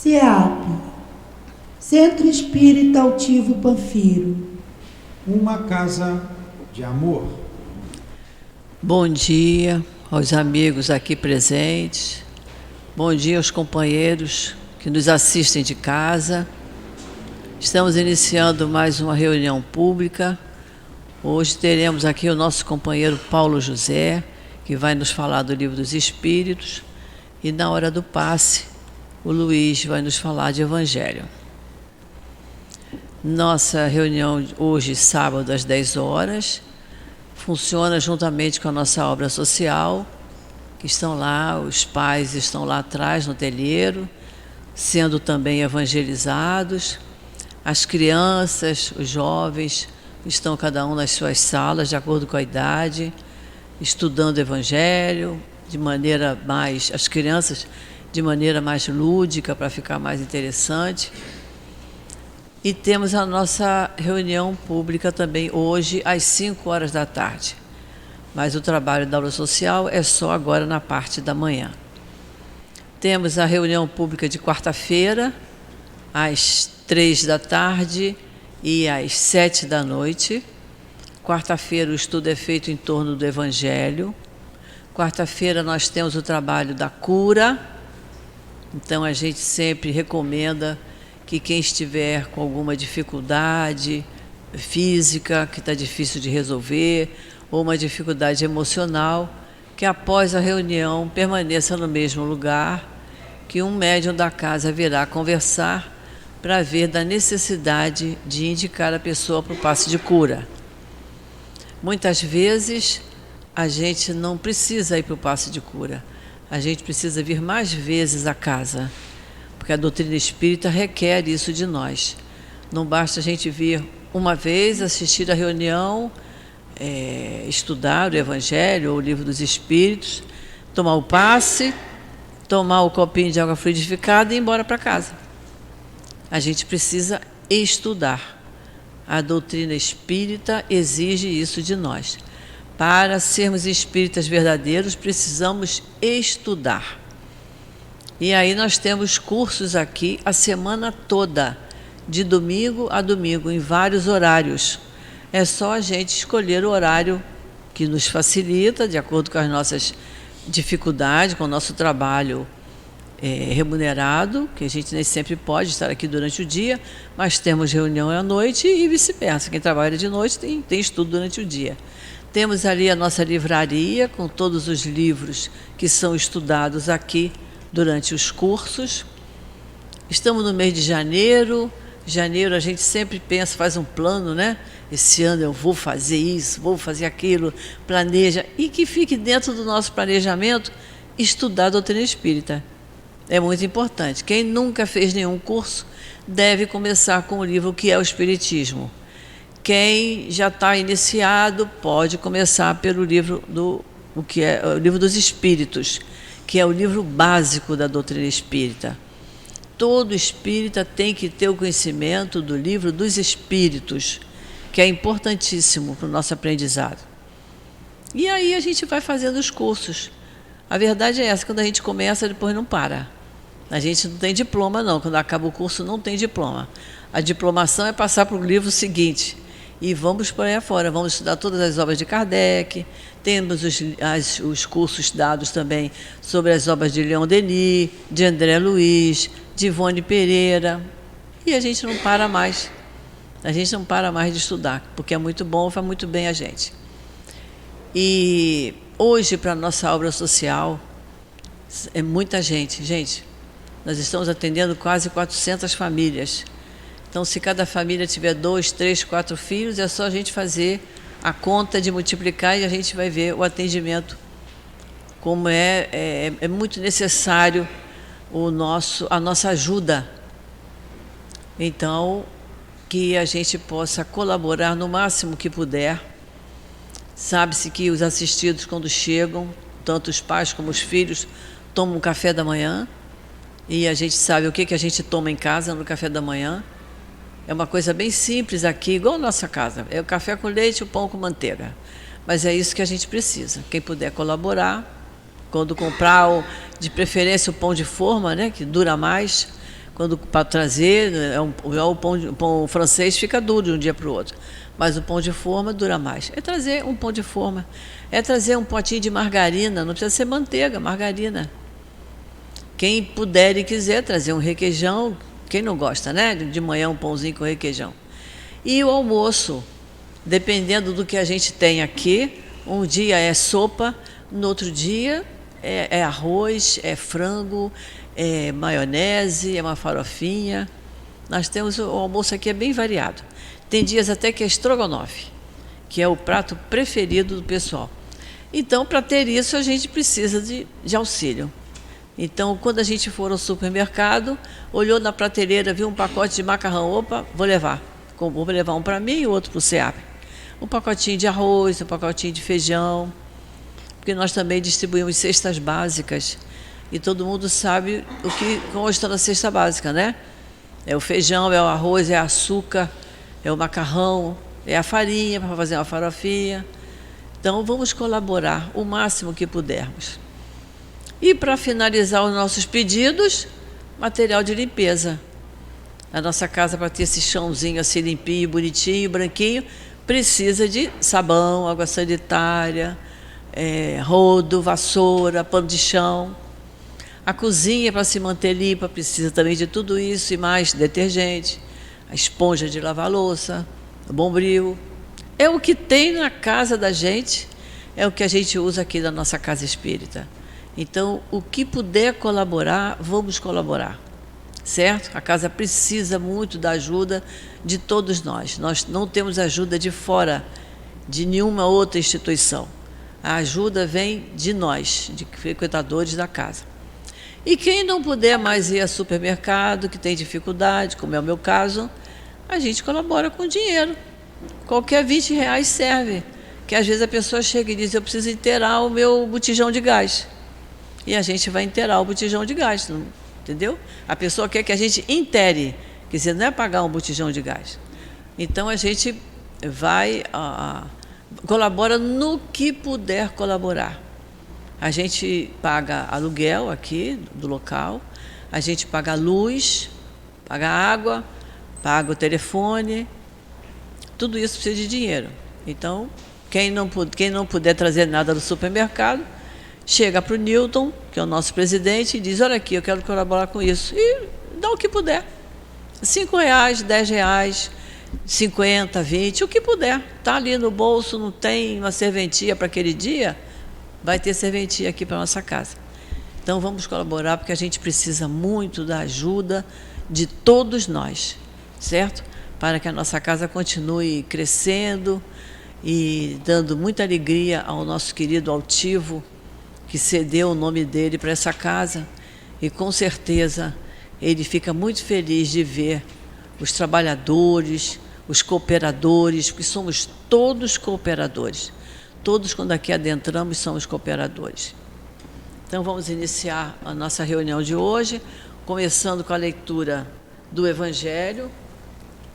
CEAP, Centro Espírita Altivo Panfiro. Uma casa de amor. Bom dia aos amigos aqui presentes. Bom dia aos companheiros que nos assistem de casa. Estamos iniciando mais uma reunião pública. Hoje teremos aqui o nosso companheiro Paulo José, que vai nos falar do Livro dos Espíritos. E na hora do passe, o Luiz vai nos falar de Evangelho. Nossa reunião hoje, sábado, às 10 horas, funciona juntamente com a nossa obra social, que estão lá, os pais estão lá atrás no telheiro, sendo também evangelizados. As crianças, os jovens, estão cada um nas suas salas, de acordo com a idade, estudando o Evangelho, de maneira mais, as crianças de maneira mais lúdica, para ficar mais interessante. E temos a nossa reunião pública também hoje, às 5 horas da tarde. Mas o trabalho da aula social é só agora na parte da manhã. Temos a reunião pública de quarta-feira, às 3 da tarde e às 7 da noite. Quarta-feira o estudo é feito em torno do Evangelho. Quarta-feira nós temos o trabalho da cura. Então a gente sempre recomenda que quem estiver com alguma dificuldade física, que está difícil de resolver, ou uma dificuldade emocional, que após a reunião permaneça no mesmo lugar, que um médium da casa virá conversar para ver da necessidade de indicar a pessoa para o passe de cura. Muitas vezes a gente não precisa ir para o passe de cura, a gente precisa vir mais vezes à casa, porque a doutrina espírita requer isso de nós. Não basta a gente vir uma vez, assistir a reunião, estudar o Evangelho ou o Livro dos Espíritos, tomar o passe, tomar o copinho de água fluidificada e ir embora para casa. A gente precisa estudar. A doutrina espírita exige isso de nós. Para sermos espíritas verdadeiros, precisamos estudar. E aí nós temos cursos aqui a semana toda, de domingo a domingo, em vários horários. É só a gente escolher o horário que nos facilita, de acordo com as nossas dificuldades, com o nosso trabalho remunerado, que a gente nem sempre pode estar aqui durante o dia, mas temos reunião à noite e vice-versa. Quem trabalha de noite tem estudo durante o dia. Temos ali a nossa livraria, com todos os livros que são estudados aqui durante os cursos. Estamos no mês de janeiro. Janeiro a gente sempre pensa, faz um plano, né? Esse ano eu vou fazer isso, vou fazer aquilo, planeja. E que fique dentro do nosso planejamento estudar a doutrina espírita. É muito importante. Quem nunca fez nenhum curso deve começar com o livro que é o Espiritismo. Quem já está iniciado pode começar pelo livro que é o Livro dos Espíritos, que é o livro básico da doutrina espírita. Todo espírita tem que ter o conhecimento do Livro dos Espíritos, que é importantíssimo para o nosso aprendizado. E aí a gente vai fazendo os cursos. A verdade é essa, quando a gente começa, depois não para. A gente não tem diploma, não. Quando acaba o curso, não tem diploma. A diplomação é passar para o livro seguinte. E vamos por aí afora, vamos estudar todas as obras de Kardec, temos os cursos dados também sobre as obras de Leon Denis, de André Luiz, de Ivone Pereira. E a gente não para mais. A gente não para mais de estudar, porque é muito bom, faz muito bem a gente. E hoje, para a nossa obra social, é muita gente. Gente, nós estamos atendendo quase 400 famílias. Então, se cada família tiver 2, 3, 4 filhos, é só a gente fazer a conta de multiplicar e a gente vai ver o atendimento, como é muito necessário a nossa ajuda. Então, que a gente possa colaborar no máximo que puder. Sabe-se que os assistidos, quando chegam, tanto os pais como os filhos, tomam um café da manhã, e a gente sabe o que a gente toma em casa no café da manhã. É uma coisa bem simples aqui, igual a nossa casa. É o café com leite e o pão com manteiga. Mas é isso que a gente precisa. Quem puder colaborar, quando comprar, de preferência o pão de forma, né, que dura mais, Quando para trazer, o pão francês fica duro de um dia para o outro, mas o pão de forma dura mais. É trazer um pão de forma, é trazer um potinho de margarina, não precisa ser manteiga, margarina. Quem puder e quiser trazer um requeijão, quem não gosta, né? De manhã um pãozinho com requeijão. E o almoço, dependendo do que a gente tem aqui, um dia é sopa, no outro dia é arroz, é frango, é maionese, é uma farofinha. Nós temos o almoço aqui é bem variado. Tem dias até que é estrogonofe, que é o prato preferido do pessoal. Então, para ter isso, a gente precisa de auxílio. Então, quando a gente for ao supermercado, olhou na prateleira, viu um pacote de macarrão, opa, vou levar. Vou levar um para mim e outro para o SEAP. Um pacotinho de arroz, um pacotinho de feijão, porque nós também distribuímos cestas básicas. E todo mundo sabe o que consta na cesta básica, né? É o feijão, é o arroz, é o açúcar, é o macarrão, é a farinha para fazer uma farofinha. Então, vamos colaborar o máximo que pudermos. E para finalizar os nossos pedidos, material de limpeza. A nossa casa, para ter esse chãozinho assim limpinho, bonitinho, branquinho, precisa de sabão, água sanitária, rodo, vassoura, pano de chão. A cozinha, para se manter limpa, precisa também de tudo isso e mais detergente, a esponja de lavar louça, o bombril. É o que tem na casa da gente, é o que a gente usa aqui na nossa casa espírita. Então, o que puder colaborar, vamos colaborar, certo? A casa precisa muito da ajuda de todos nós. Nós não temos ajuda de fora, de nenhuma outra instituição. A ajuda vem de nós, de frequentadores da casa. E quem não puder mais ir ao supermercado, que tem dificuldade, como é o meu caso, a gente colabora com dinheiro. Qualquer R$20 serve. Que às vezes a pessoa chega e diz, eu preciso inteirar o meu botijão de gás. E a gente vai inteirar o botijão de gás, entendeu? A pessoa quer que a gente intere, quer dizer, não é pagar um botijão de gás. Então a gente vai, colabora no que puder colaborar. A gente paga aluguel aqui do local, a gente paga luz, paga água, paga o telefone, tudo isso precisa de dinheiro. Então, quem não puder trazer nada do supermercado, chega para o Newton, que é o nosso presidente, e diz, olha aqui, eu quero colaborar com isso. E dá o que puder. R$5, R$10, 50, 20, o que puder. Está ali no bolso, não tem uma serventia para aquele dia, vai ter serventia aqui para a nossa casa. Então vamos colaborar, porque a gente precisa muito da ajuda de todos nós, certo? Para que a nossa casa continue crescendo e dando muita alegria ao nosso querido altivo, que cedeu o nome dele para essa casa, e com certeza ele fica muito feliz de ver os trabalhadores, os cooperadores, porque somos todos cooperadores. Todos, quando aqui adentramos, somos cooperadores. Então, vamos iniciar a nossa reunião de hoje, começando com a leitura do Evangelho.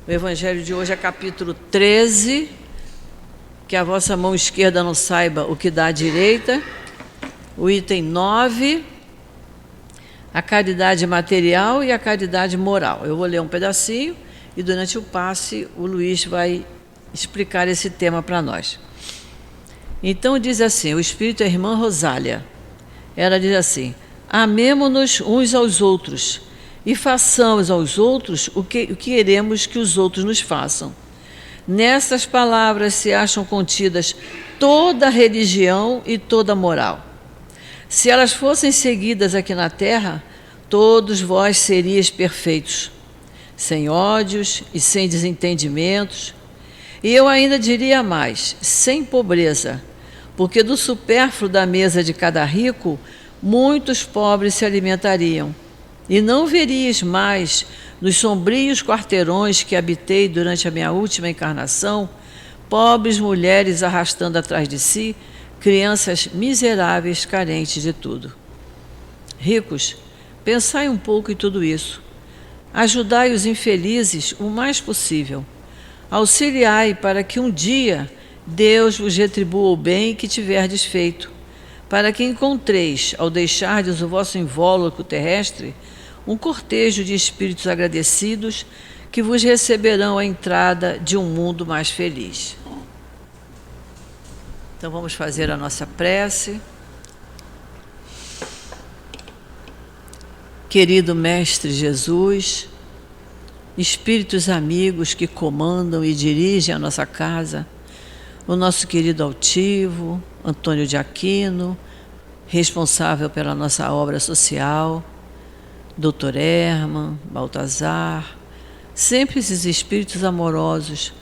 O Evangelho de hoje é capítulo 13, que a vossa mão esquerda não saiba o que dá à direita. O item 9, a caridade material e a caridade moral. Eu vou ler um pedacinho e durante o passe o Luiz vai explicar esse tema para nós. Então diz assim, o Espírito é a irmã Rosália. Ela diz assim, amemo-nos uns aos outros e façamos aos outros o que queremos que os outros nos façam. Nessas palavras se acham contidas toda a religião e toda a moral. Se elas fossem seguidas aqui na terra, todos vós seríeis perfeitos, sem ódios e sem desentendimentos, e eu ainda diria mais, sem pobreza, porque do supérfluo da mesa de cada rico, muitos pobres se alimentariam, e não veríeis mais, nos sombrios quarteirões que habitei durante a minha última encarnação, pobres mulheres arrastando atrás de si crianças miseráveis, carentes de tudo. Ricos, pensai um pouco em tudo isso. Ajudai os infelizes o mais possível. Auxiliai para que um dia Deus vos retribua o bem que tiverdes feito, para que encontreis, ao deixardes o vosso invólucro terrestre, um cortejo de espíritos agradecidos que vos receberão a entrada de um mundo mais feliz. Então vamos fazer a nossa prece. Querido Mestre Jesus, espíritos amigos que comandam e dirigem a nossa casa, o nosso querido altivo, Antônio de Aquino, responsável pela nossa obra social, Dr. Herman, Baltazar, sempre esses espíritos amorosos,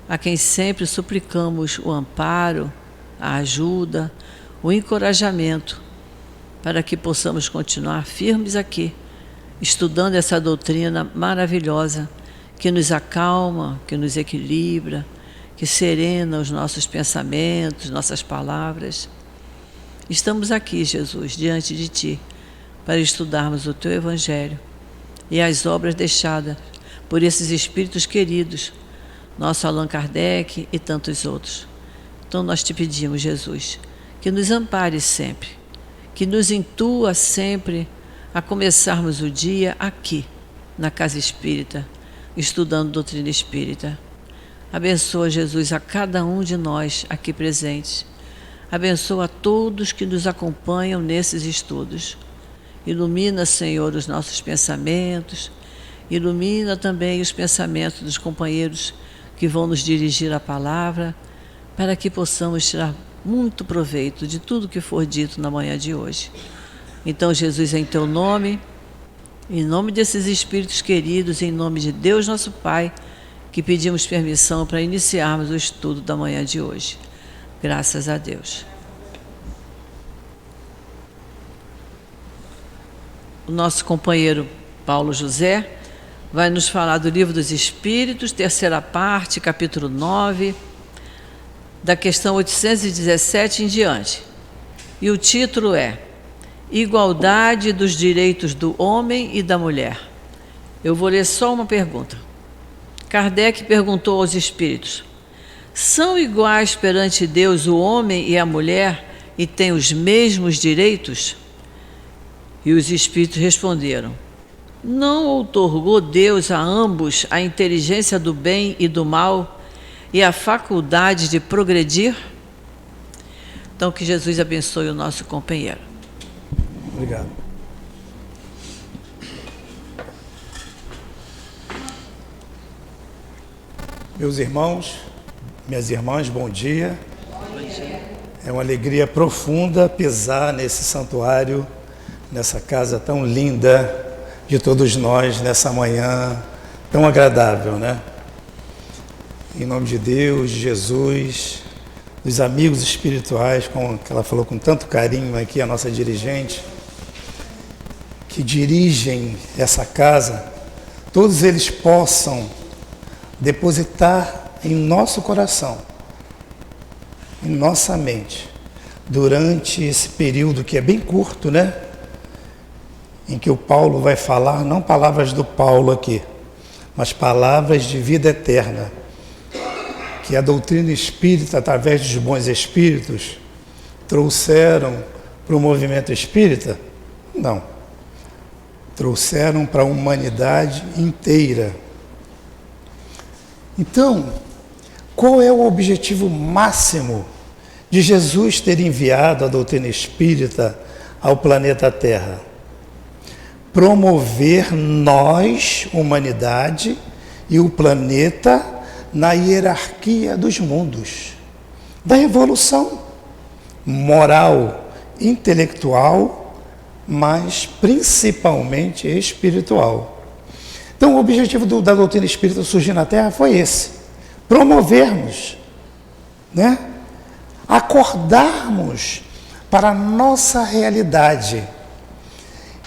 a quem sempre suplicamos o amparo, a ajuda, o encorajamento, para que possamos continuar firmes aqui, estudando essa doutrina maravilhosa, que nos acalma, que nos equilibra, que serena os nossos pensamentos, nossas palavras. Estamos aqui, Jesus, diante de Ti, para estudarmos o Teu Evangelho e as obras deixadas por esses espíritos queridos, nosso Allan Kardec e tantos outros. Então nós te pedimos, Jesus, que nos ampare sempre, que nos intua sempre a começarmos o dia aqui, na Casa Espírita, estudando doutrina espírita. Abençoa, Jesus, a cada um de nós aqui presentes. Abençoa a todos que nos acompanham nesses estudos. Ilumina, Senhor, os nossos pensamentos. Ilumina também os pensamentos dos companheiros que vão nos dirigir a palavra, para que possamos tirar muito proveito de tudo que for dito na manhã de hoje. Então, Jesus, em Teu nome, em nome desses espíritos queridos, em nome de Deus nosso Pai, que pedimos permissão para iniciarmos o estudo da manhã de hoje. Graças a Deus. O nosso companheiro Paulo José vai nos falar do Livro dos Espíritos, terceira parte, capítulo 9, da questão 817 em diante. E o título é Igualdade dos Direitos do Homem e da Mulher. Eu vou ler só uma pergunta. Kardec perguntou aos espíritos: são iguais perante Deus o homem e a mulher e têm os mesmos direitos? E os espíritos responderam: não outorgou Deus a ambos a inteligência do bem e do mal e a faculdade de progredir? Então, que Jesus abençoe o nosso companheiro. Obrigado. Meus irmãos, minhas irmãs, bom dia. Bom dia. É uma alegria profunda pisar nesse santuário, nessa casa tão linda de todos nós, nessa manhã tão agradável, né? Em nome de Deus, de Jesus, dos amigos espirituais, como ela falou com tanto carinho aqui, a nossa dirigente, que dirigem essa casa, todos eles possam depositar em nosso coração, em nossa mente, durante esse período que é bem curto, né? Em que o Paulo vai falar, não palavras do Paulo aqui, mas palavras de vida eterna, que a doutrina espírita, através dos bons espíritos, trouxeram para o movimento espírita? Não. Trouxeram para a humanidade inteira. Então, qual é o objetivo máximo de Jesus ter enviado a doutrina espírita ao planeta Terra? Promover nós, humanidade, e o planeta na hierarquia dos mundos, da evolução moral, intelectual, mas principalmente espiritual. Então, o objetivo da doutrina espírita surgir na Terra foi esse: promovermos, né? Acordarmos para a nossa realidade.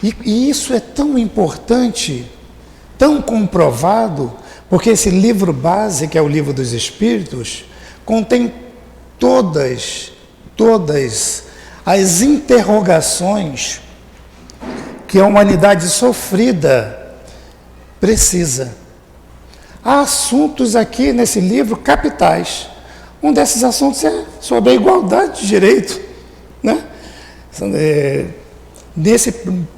E isso é tão importante, tão comprovado, porque esse livro base, que é o Livro dos Espíritos, contém todas as interrogações que a humanidade sofrida precisa. Há assuntos aqui nesse livro capitais. Um desses assuntos é sobre a igualdade de direito, né? nesse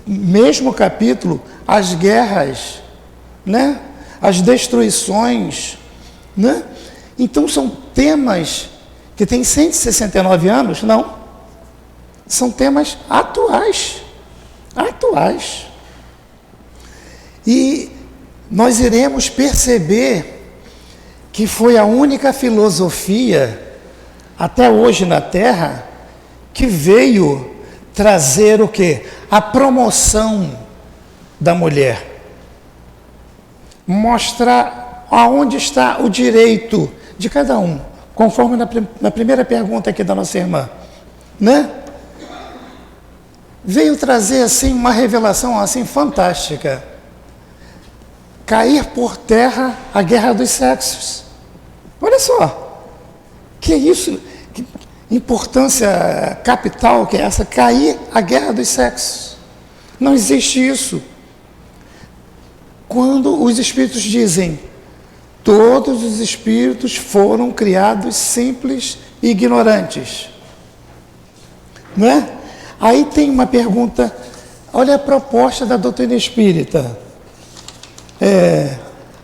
mesmo capítulo, as guerras, né? As destruições, né? Então são temas que têm 169 anos? Não. São temas atuais. Atuais. E nós iremos perceber que foi a única filosofia até hoje na Terra que veio trazer o quê? A promoção da mulher. Mostrar aonde está o direito de cada um, conforme na primeira pergunta aqui da nossa irmã, né? Veio trazer assim uma revelação assim fantástica. Cair por terra a guerra dos sexos. Olha só, que isso, que importância capital que é essa, cair a guerra dos sexos. Não existe isso. Quando os espíritos dizem, todos os espíritos foram criados simples e ignorantes. Não é? Aí tem uma pergunta, olha a proposta da doutrina espírita.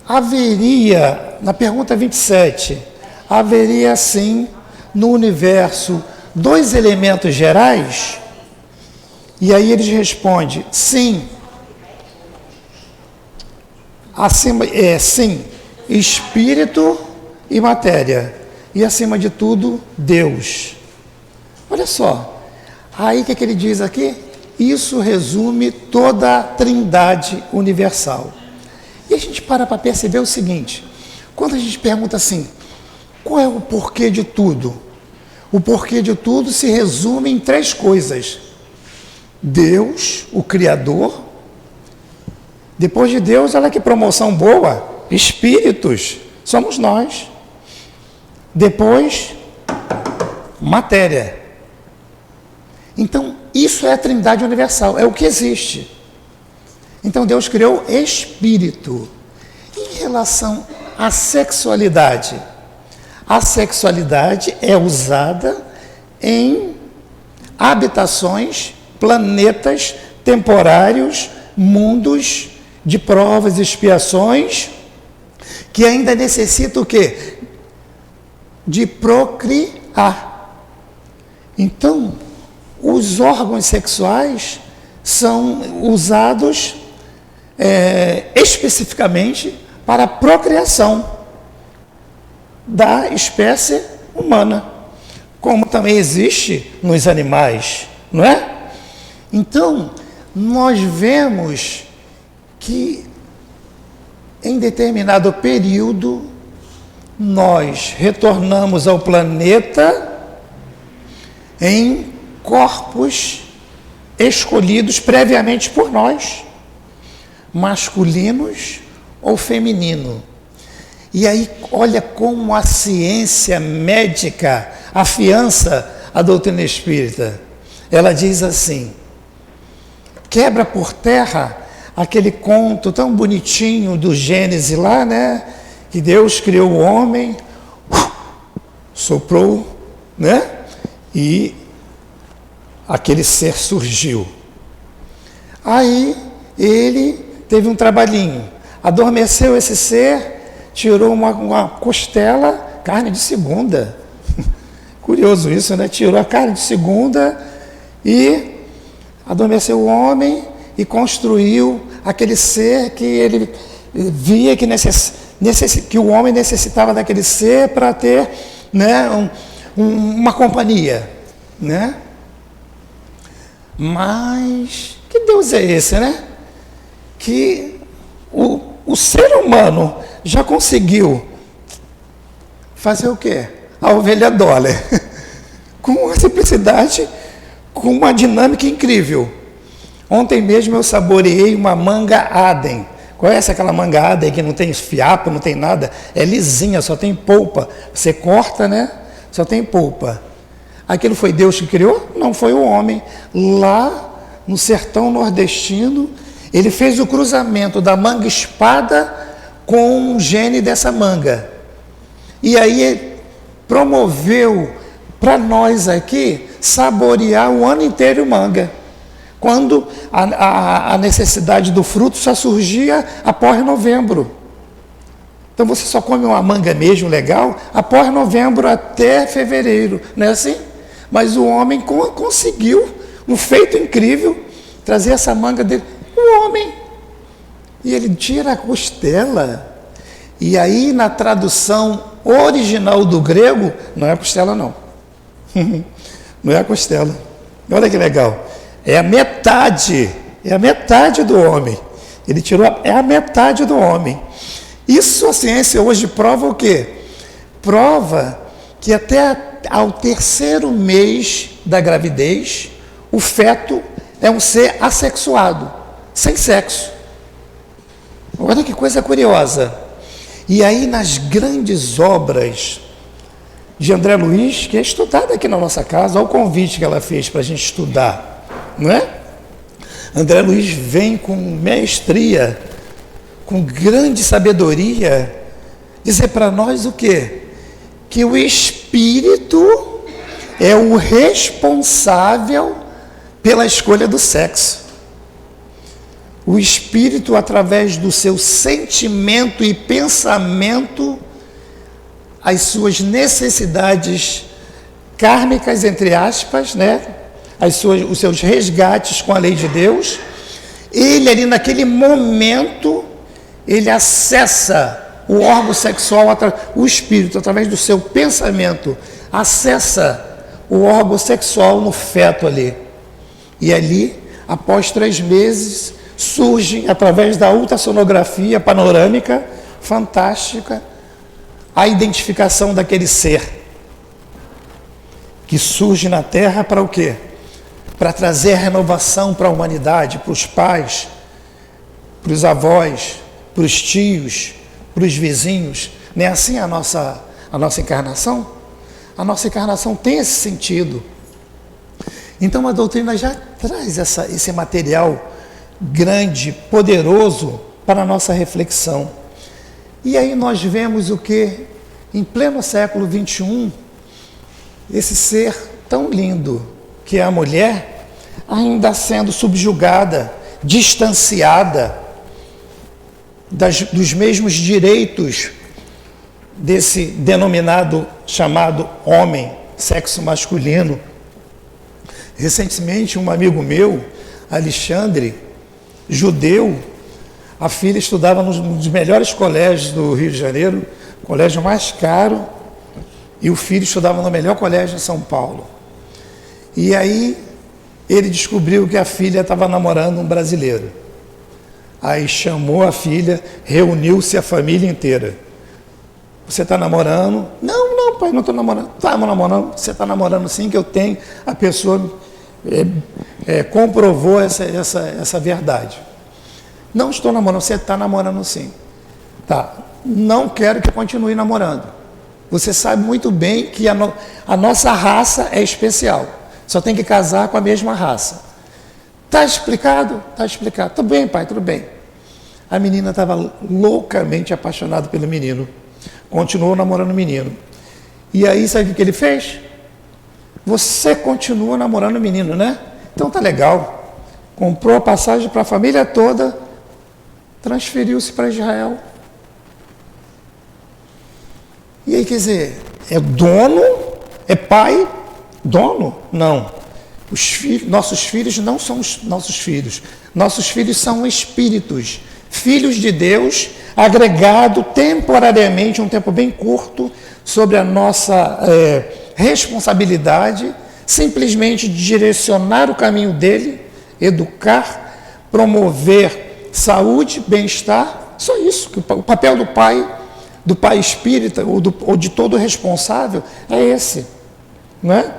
Haveria, na pergunta 27, haveria sim no universo dois elementos gerais? E aí eles respondem, sim. Sim, espírito e matéria. E acima de tudo, Deus. Olha só. Aí o que ele diz aqui? Isso resume toda a trindade universal. E a gente para perceber o seguinte, quando a gente pergunta assim, qual é o porquê de tudo? O porquê de tudo se resume em três coisas. Deus, o Criador. Depois de Deus, olha que promoção boa, espíritos, somos nós. Depois, matéria. Então, isso é a trindade universal, é o que existe. Então, Deus criou espírito. Em relação à sexualidade, a sexualidade é usada em habitações, planetas temporários, mundos de provas e expiações, que ainda necessita o quê? De procriar. Então, os órgãos sexuais são usados especificamente para a procriação da espécie humana, como também existe nos animais, não é? Então, nós vemos que em determinado período nós retornamos ao planeta em corpos escolhidos previamente por nós, masculinos ou feminino. E aí, olha como a ciência médica afiança a doutrina espírita. Ela diz assim, quebra por terra aquele conto tão bonitinho do Gênesis lá, né? Que Deus criou o homem, soprou, né? E aquele ser surgiu. Aí ele teve um trabalhinho, adormeceu esse ser, tirou uma costela, carne de segunda. Curioso isso, né? Tirou a carne de segunda e adormeceu o homem e construiu aquele ser que ele via que o homem necessitava daquele ser para ter, né, uma companhia, né? Mas que Deus é esse, né? Que o ser humano já conseguiu fazer o quê? A ovelha Dolly, com uma simplicidade, com uma dinâmica incrível. Ontem mesmo eu saboreei uma manga Adem. Conhece aquela manga Adem que não tem fiapo, não tem nada? É lisinha, só tem polpa. Você corta, né? Só tem polpa. Aquilo foi Deus que criou? Não, foi o homem. Lá no sertão nordestino, ele fez o cruzamento da manga espada com o gene dessa manga. E aí ele promoveu para nós aqui saborear o ano inteiro manga. quando a necessidade do fruto só surgia após novembro. Então você só come uma manga mesmo legal após novembro até fevereiro, não é assim? Mas o homem conseguiu um feito incrível, trazer essa manga dele. O homem, e ele tira a costela. E aí na tradução original do grego, não é a costela não. Não é a costela. Olha que legal. É a metade do homem. Ele tirou, é a metade do homem. Isso a ciência hoje prova o quê? Prova que até ao terceiro mês da gravidez, o feto é um ser assexuado, sem sexo. Olha que coisa curiosa. E aí nas grandes obras de André Luiz, que é estudada aqui na nossa casa, olha o convite que ela fez para a gente estudar, não é? André Luiz vem com maestria, com grande sabedoria, dizer para nós o quê? Que o espírito é o responsável pela escolha do sexo. O espírito, através do seu sentimento e pensamento, as suas necessidades kármicas, entre aspas, né? Os seus resgates com a lei de Deus, ele ali naquele momento, ele acessa o órgão sexual, o espírito, através do seu pensamento, acessa o órgão sexual no feto ali. E ali, após 3 meses, surge, através da ultrassonografia panorâmica, fantástica, a identificação daquele ser, que surge na Terra para o quê? Para trazer a renovação para a humanidade, para os pais, para os avós, para os tios, para os vizinhos. Não é assim a nossa encarnação? A nossa encarnação tem esse sentido. Então a doutrina já traz esse material grande, poderoso para a nossa reflexão. E aí nós vemos o que? Em pleno século XXI, esse ser tão lindo, que é a mulher, ainda sendo subjugada, distanciada dos mesmos direitos desse denominado, chamado homem, sexo masculino. Recentemente, um amigo meu, Alexandre, judeu, a filha estudava num dos melhores colégios do Rio de Janeiro, colégio mais caro, e o filho estudava no melhor colégio em São Paulo. E aí ele descobriu que a filha estava namorando um brasileiro. Aí chamou a filha, reuniu-se a família inteira. Você está namorando? Não, pai, não estou namorando. Estamos namorando? Você está namorando sim, que eu tenho. A pessoa comprovou essa verdade. Não estou namorando, você está namorando sim. Tá, não quero que continue namorando. Você sabe muito bem que a nossa raça é especial. Só tem que casar com a mesma raça. Está explicado? Está explicado. Tudo bem, pai, tudo bem. A menina estava loucamente apaixonada pelo menino. Continuou namorando o menino. E aí, sabe o que ele fez? Você continua namorando o menino, né? Então tá legal. Comprou a passagem para a família toda, transferiu-se para Israel. E aí, quer dizer, é dono? É pai? Dono? Não. Nossos filhos não são os nossos filhos. Nossos filhos são espíritos, filhos de Deus, agregado temporariamente, um tempo bem curto, sobre a nossa responsabilidade, simplesmente de direcionar o caminho dele, educar, promover saúde, bem-estar, só isso. O papel do pai espírita, ou de todo responsável, é esse, não é?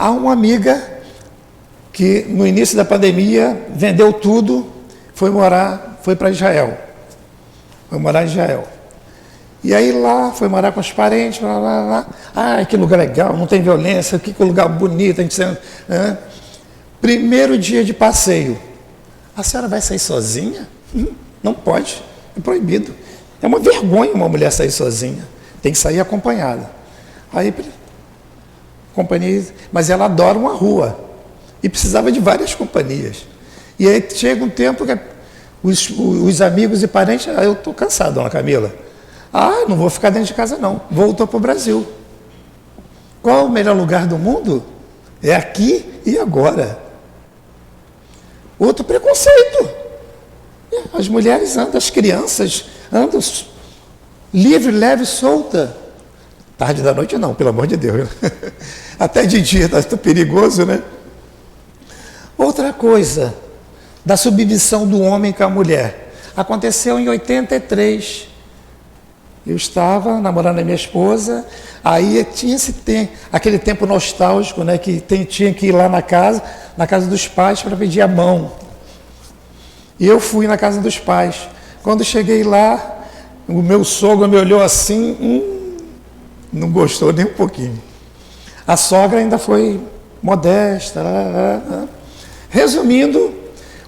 Há uma amiga que no início da pandemia vendeu tudo, foi para Israel. Foi morar em Israel. E aí lá, foi morar com os parentes, lá. Ah, que lugar legal, não tem violência, que lugar bonito. Primeiro dia de passeio. A senhora vai sair sozinha? Não pode, é proibido. É uma vergonha uma mulher sair sozinha. Tem que sair acompanhada. Aí, companhia, mas ela adora uma rua. E precisava de várias companhias. E aí chega um tempo que os amigos e parentes, eu estou cansado, dona Camila. Não vou ficar dentro de casa não. Voltou para o Brasil. Qual o melhor lugar do mundo? É aqui e agora. Outro preconceito. As mulheres andam, as crianças andam livre, leve, solta. Tarde da noite não, pelo amor de Deus. Até de dia está perigoso, né? Outra coisa, da submissão do homem com a mulher. Aconteceu em 83. Eu estava namorando a minha esposa, aí tinha aquele tempo nostálgico, né, que tinha que ir lá na casa dos pais para pedir a mão. E eu fui na casa dos pais. Quando cheguei lá, o meu sogro me olhou assim, não gostou nem um pouquinho. A sogra ainda foi modesta. Resumindo,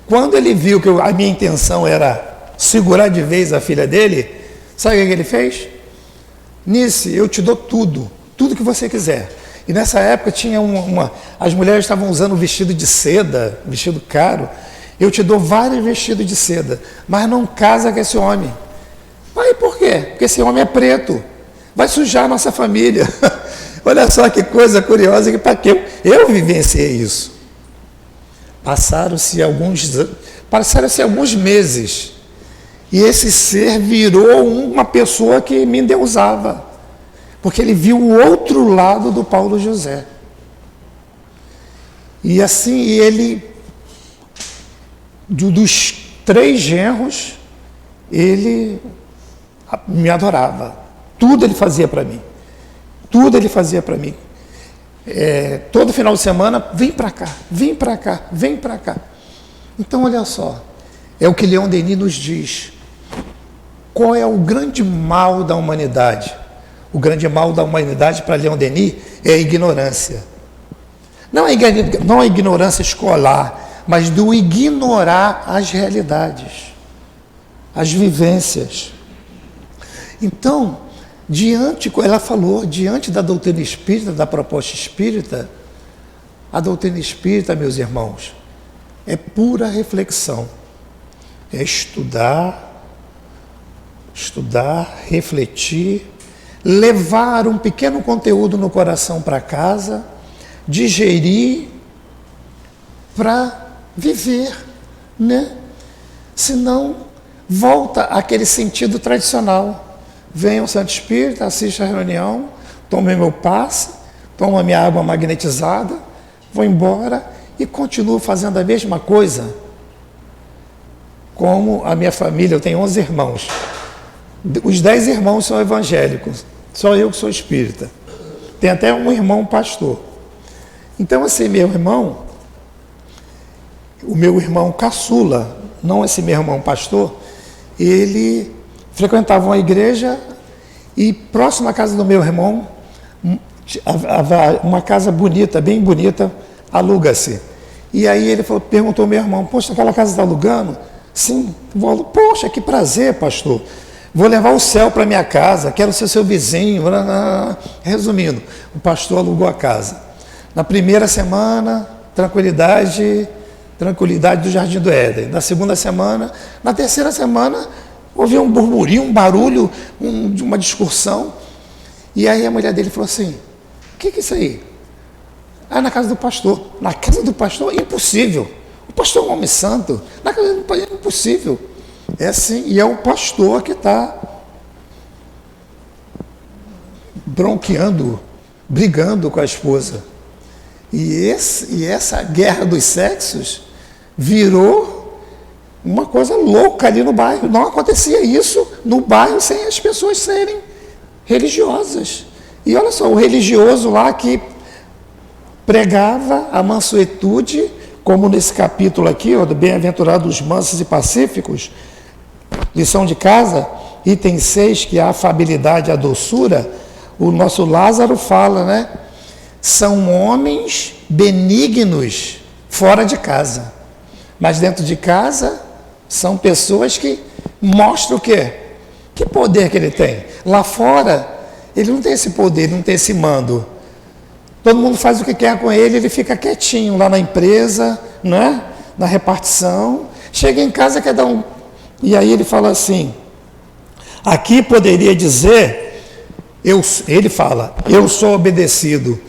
quando ele viu que a minha intenção era segurar de vez a filha dele, sabe o que ele fez? Nice, eu te dou tudo que você quiser. E nessa época tinha as mulheres estavam usando vestido de seda, vestido caro. Eu te dou vários vestidos de seda, mas não casa com esse homem. Aí por quê? Porque esse homem é preto, vai sujar a nossa família. Olha só que coisa curiosa, que para que eu vivenciei isso. Passaram-se alguns meses. E esse ser virou uma pessoa que me endeusava. Porque ele viu o outro lado do Paulo José. E assim, ele, dos 3 genros, ele me adorava. Tudo ele fazia para mim. Tudo ele fazia para mim. Todo final de semana, vem para cá, vem para cá, vem para cá. Então, olha só, é o que Leon Denis nos diz. Qual é o grande mal da humanidade? O grande mal da humanidade para Leon Denis é a ignorância. Não a ignorância escolar, mas do ignorar as realidades, as vivências. Então, ela falou, diante da doutrina espírita, da proposta espírita, a doutrina espírita, meus irmãos, é pura reflexão. É estudar, refletir, levar um pequeno conteúdo no coração para casa, digerir, para viver, né? Senão, volta àquele sentido tradicional. Venha ao Santo Espírito, assista a reunião, tome meu passe, toma minha água magnetizada, vou embora e continuo fazendo a mesma coisa. Como a minha família, eu tenho 11 irmãos. Os 10 irmãos são evangélicos, só eu que sou espírita. Tem até um irmão pastor. Então, assim, o meu irmão caçula, não esse meu irmão pastor, ele frequentava uma igreja e próximo à casa do meu irmão, uma casa bonita, bem bonita, aluga-se. E aí ele perguntou ao meu irmão, poxa, aquela casa está alugando? Sim. Poxa, que prazer, pastor. Vou levar o céu para minha casa, quero ser seu vizinho. Resumindo, o pastor alugou a casa. Na primeira semana, tranquilidade do Jardim do Éden. Na segunda semana, na terceira semana, houve um burburinho, um barulho, uma discussão. E aí a mulher dele falou assim, o que é isso aí? Na casa do pastor. Na casa do pastor? Impossível. O pastor é um homem santo. Na casa do pastor é impossível. É assim, e é o pastor que está bronqueando, brigando com a esposa. E essa guerra dos sexos virou uma coisa louca ali no bairro. Não acontecia isso no bairro sem as pessoas serem religiosas. E olha só, o religioso lá que pregava a mansuetude, como nesse capítulo aqui, do Bem-aventurados mansos e pacíficos, lição de casa, item 6, que é a afabilidade e a doçura, o nosso Lázaro fala, né? São homens benignos fora de casa. Mas dentro de casa, são pessoas que mostram o quê? Que poder que ele tem? Lá fora, ele não tem esse poder, ele não tem esse mando. Todo mundo faz o que quer com ele, ele fica quietinho lá na empresa, né? Na repartição. Chega em casa, quer dar um... E aí ele fala assim, aqui poderia dizer, ele fala, eu sou obedecido.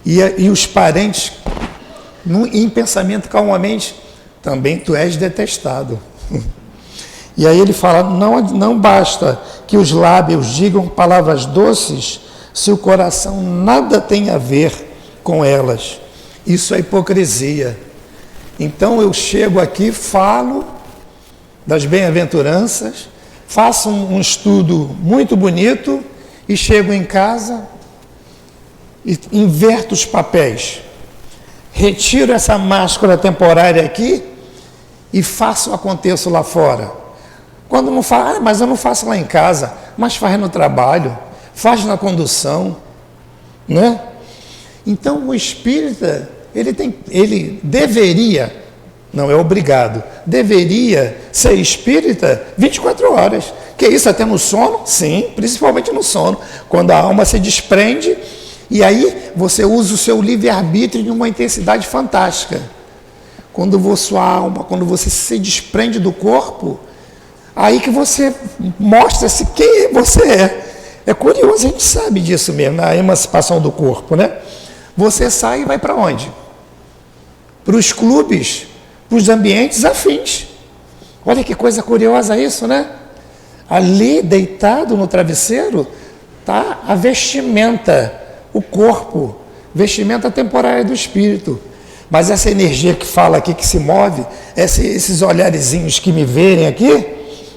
E os parentes, em pensamento calmamente, também tu és detestado. E aí ele fala, não basta que os lábios digam palavras doces, se o coração nada tem a ver com elas. Isso é hipocrisia. Então eu chego aqui, falo das bem-aventuranças, faço um estudo muito bonito e chego em casa e inverto os papéis. Retiro essa máscara temporária aqui e faço o aconteço lá fora. Quando não faz, mas eu não faço lá em casa, mas faz no trabalho, faz na condução, né? Então o espírita, ele deveria, não é obrigado, deveria ser espírita 24 horas. Que isso, até no sono? Sim, principalmente no sono, quando a alma se desprende, e aí você usa o seu livre-arbítrio de uma intensidade fantástica. Quando sua alma, quando você se desprende do corpo, aí que você mostra-se quem você é. É curioso, a gente sabe disso mesmo, na emancipação do corpo, né? Você sai e vai para onde? Para os clubes, para os ambientes afins. Olha que coisa curiosa isso, né? Ali, deitado no travesseiro, está a vestimenta, o corpo, vestimenta temporária do espírito. Mas essa energia que fala aqui, que se move, esses olharezinhos que me verem aqui,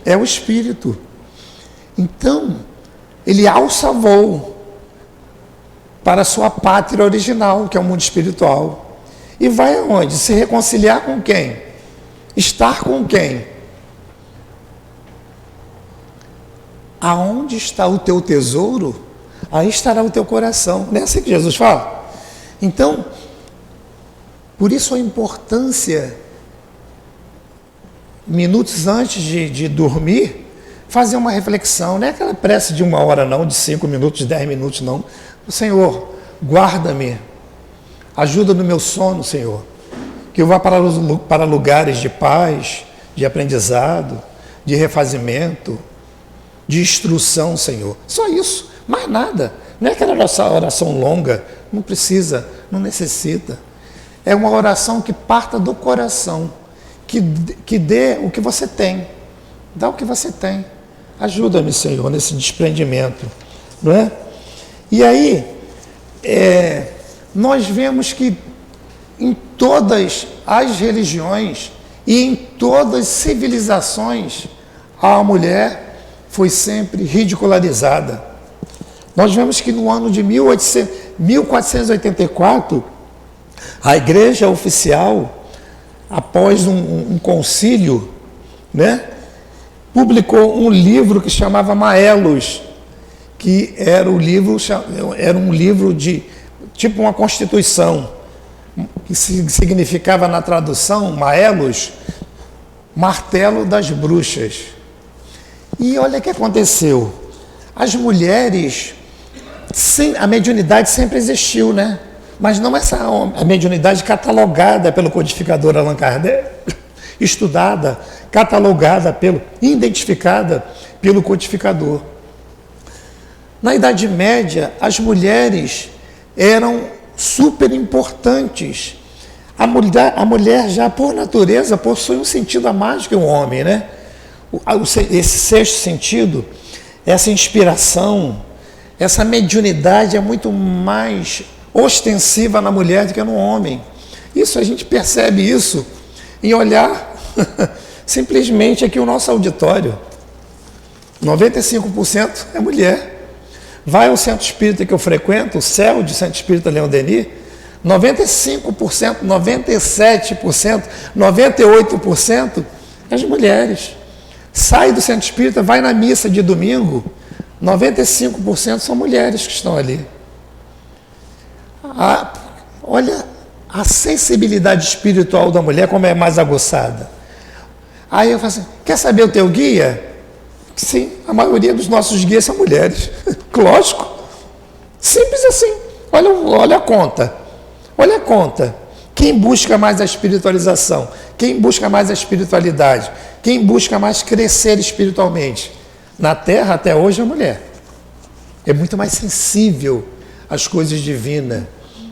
é o espírito. Então, ele alça voo para a sua pátria original, que é o mundo espiritual. E vai aonde? Se reconciliar com quem? Estar com quem? Aonde está o teu tesouro, aí estará o teu coração. Não é assim que Jesus fala? Então, por isso a importância, minutos antes de dormir, fazer uma reflexão. Não é aquela prece de 1 hora não, de 5 minutos, de 10 minutos não. Senhor, guarda-me, ajuda no meu sono, Senhor, que eu vá para lugares de paz, de aprendizado, de refazimento, de instrução, Senhor. Só isso, mais nada. Não é aquela oração longa, não precisa, não necessita. É uma oração que parta do coração, que dê o que você tem. Dá o que você tem. Ajuda-me, Senhor, nesse desprendimento. Não é? E aí, nós vemos que em todas as religiões e em todas as civilizações, a mulher foi sempre ridicularizada. Nós vemos que no ano de 1484, a igreja oficial, após um concílio, né, publicou um livro que chamava Maelos, que era um livro de tipo uma constituição, que significava na tradução, Maelos, martelo das bruxas. E olha o que aconteceu. As mulheres, a mediunidade sempre existiu, né? Mas não a mediunidade catalogada pelo codificador Allan Kardec, estudada, catalogada, identificada pelo codificador. Na Idade Média, as mulheres eram super importantes. A mulher já, por natureza, possui um sentido a mais que o homem, né? Esse sexto sentido, essa inspiração, essa mediunidade é muito mais ostensiva na mulher do que no homem. Isso, a gente percebe isso em olhar simplesmente aqui o nosso auditório. 95% é mulher. Vai ao centro espírita que eu frequento, o CEL de Centro Espírita Leão Denis, 95%, 97%, 98% as mulheres. Sai do centro espírita, vai na missa de domingo, 95% são mulheres que estão ali. Olha a sensibilidade espiritual da mulher, como é mais aguçada. Aí eu falo assim, quer saber o teu guia? Sim, a maioria dos nossos guias são mulheres. Lógico. Simples assim. Olha a conta. Olha a conta. Quem busca mais a espiritualização? Quem busca mais a espiritualidade? Quem busca mais crescer espiritualmente? Na Terra, até hoje, a mulher. É muito mais sensível às coisas divinas,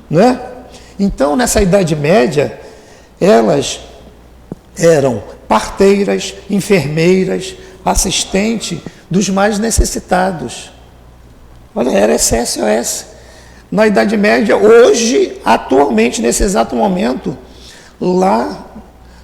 não é? Então, nessa Idade Média, elas eram parteiras, enfermeiras, assistentes dos mais necessitados. Olha, era SOS. Na Idade Média, hoje, atualmente, nesse exato momento, lá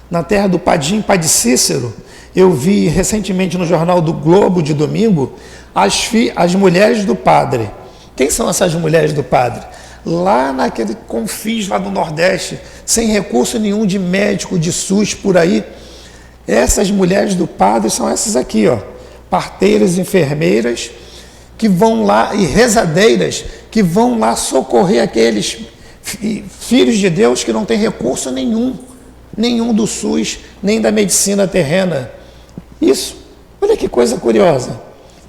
na terra do Padim, Padre Cícero, eu vi recentemente no Jornal do Globo, de domingo, as mulheres do padre. Quem são essas mulheres do padre? Lá naquele confins lá do Nordeste, sem recurso nenhum de médico, de SUS, por aí, essas mulheres do padre são essas aqui, ó, parteiras, enfermeiras, que vão lá, e rezadeiras, que vão lá socorrer aqueles filhos de Deus que não têm recurso nenhum do SUS, nem da medicina terrena. Isso, olha que coisa curiosa,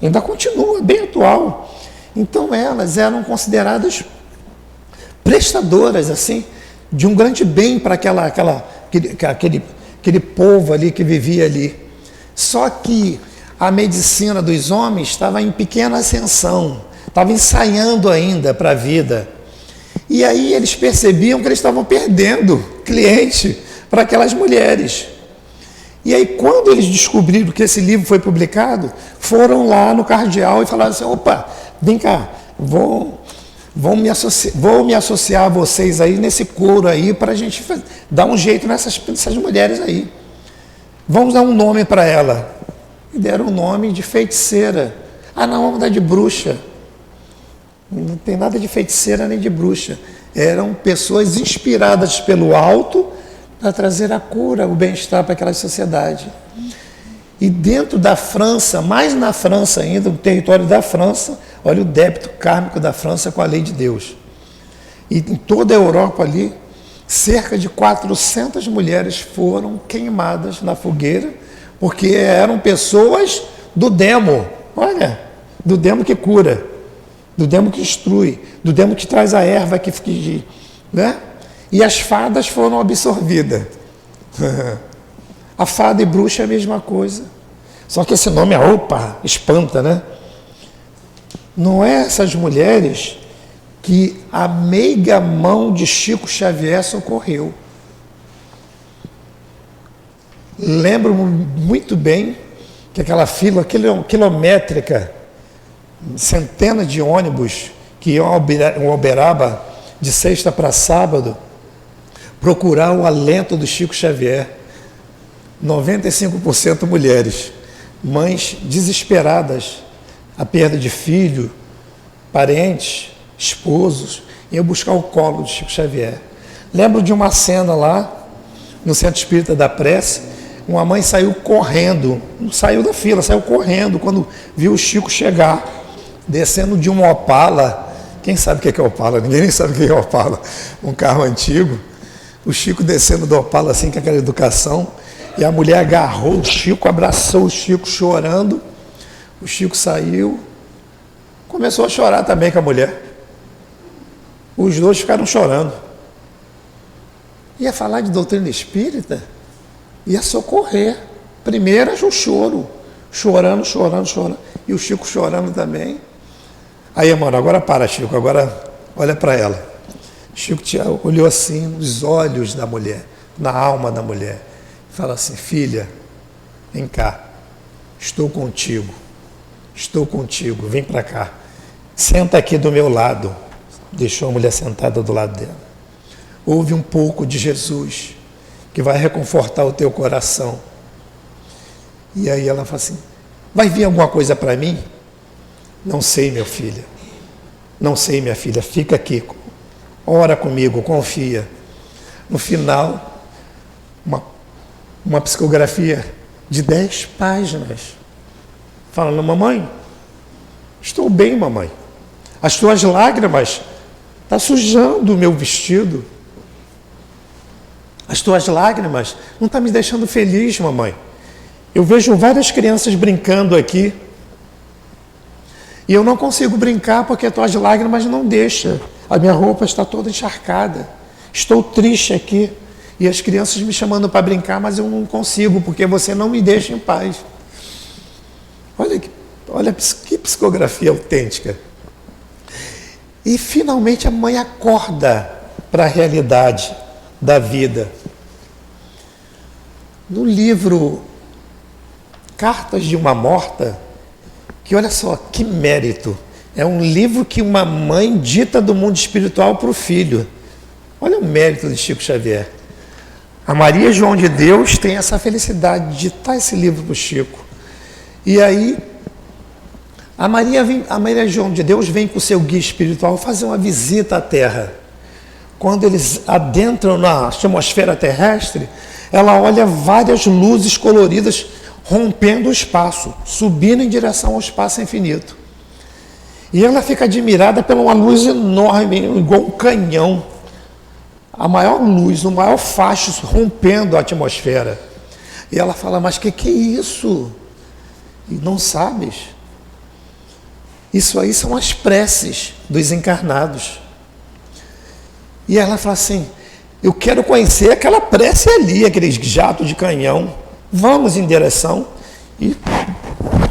ainda continua bem atual. Então elas eram consideradas prestadoras, assim, de um grande bem para aquele povo ali que vivia ali. Só que a medicina dos homens estava em pequena ascensão, estava ensaiando ainda para a vida. E aí eles percebiam que eles estavam perdendo cliente para aquelas mulheres. E aí, quando eles descobriram que esse livro foi publicado, foram lá no cardeal e falaram assim: opa, vem cá, vou me associar a vocês aí nesse coro aí para a gente dar um jeito nessas mulheres aí. Vamos dar um nome para ela. E deram o nome de feiticeira. Ah, não, vamos dar de bruxa. Não tem nada de feiticeira nem de bruxa. Eram pessoas inspiradas pelo alto para trazer a cura, o bem-estar para aquela sociedade. E dentro da França, mais na França ainda, no território da França, olha o débito kármico da França com a lei de Deus. E em toda a Europa ali, cerca de 400 mulheres foram queimadas na fogueira, porque eram pessoas do demo, olha, do demo que cura, do demo que instrui, do demo que traz a erva né? E as fadas foram absorvidas. A fada e bruxa é a mesma coisa. Só que esse nome, opa, espanta, né? Não é essas mulheres que a meiga mão de Chico Xavier socorreu. Lembro muito bem que aquela fila quilométrica, centenas de ônibus que iam a Uberaba de sexta para sábado, procurar o alento do Chico Xavier. 95% mulheres, mães desesperadas, a perda de filho, parentes, esposos, iam buscar o colo do Chico Xavier. Lembro de uma cena lá, no Centro Espírita da Prece, uma mãe saiu correndo, não saiu da fila, saiu correndo quando viu o Chico chegar, descendo de um Opala. Quem sabe o que é Opala? Ninguém nem sabe o que é Opala, um carro antigo. O Chico descendo do Opala assim, com aquela educação, e a mulher agarrou o Chico, abraçou o Chico chorando. O Chico saiu, começou a chorar também com a mulher. Os dois ficaram chorando. Ia falar de doutrina espírita? Ia socorrer. Primeiro o choro, chorando. E o Chico chorando também. Aí, mano, agora para, Chico, agora olha para ela. Chico olhou assim nos olhos da mulher, na alma da mulher. Fala assim: filha, vem cá, estou contigo, vem para cá. Senta aqui do meu lado. Deixou a mulher sentada do lado dela. Ouve um pouco de Jesus, que vai reconfortar o teu coração. E aí ela fala assim: vai vir alguma coisa para mim? Não sei, meu filho. Não sei, minha filha. Fica aqui. Ora comigo, confia. No final, uma psicografia de 10 páginas. Falando: mamãe, estou bem, mamãe. As tuas lágrimas estão sujando o meu vestido. As tuas lágrimas não estão me deixando feliz, mamãe. Eu vejo várias crianças brincando aqui. E eu não consigo brincar porque as tuas lágrimas não deixam a minha roupa está toda encharcada, estou triste aqui, e as crianças me chamando para brincar, mas eu não consigo, porque você não me deixa em paz. Olha que psicografia autêntica. E finalmente a mãe acorda para a realidade da vida. No livro Cartas de uma Morta, que olha só, que mérito, é um livro que uma mãe dita do mundo espiritual para o filho. Olha o mérito de Chico Xavier. A Maria João de Deus tem essa felicidade de ditar esse livro para o Chico. E aí, a Maria João de Deus vem com o seu guia espiritual fazer uma visita à Terra. Quando eles adentram na atmosfera terrestre, ela olha várias luzes coloridas rompendo o espaço, subindo em direção ao espaço infinito. E ela fica admirada por uma luz enorme, igual um canhão. A maior luz, o maior facho rompendo a atmosfera. E ela fala, mas que é isso? E não sabes? Isso aí são as preces dos encarnados. E ela fala assim, eu quero conhecer aquela prece ali, aquele jato de canhão. Vamos em direção e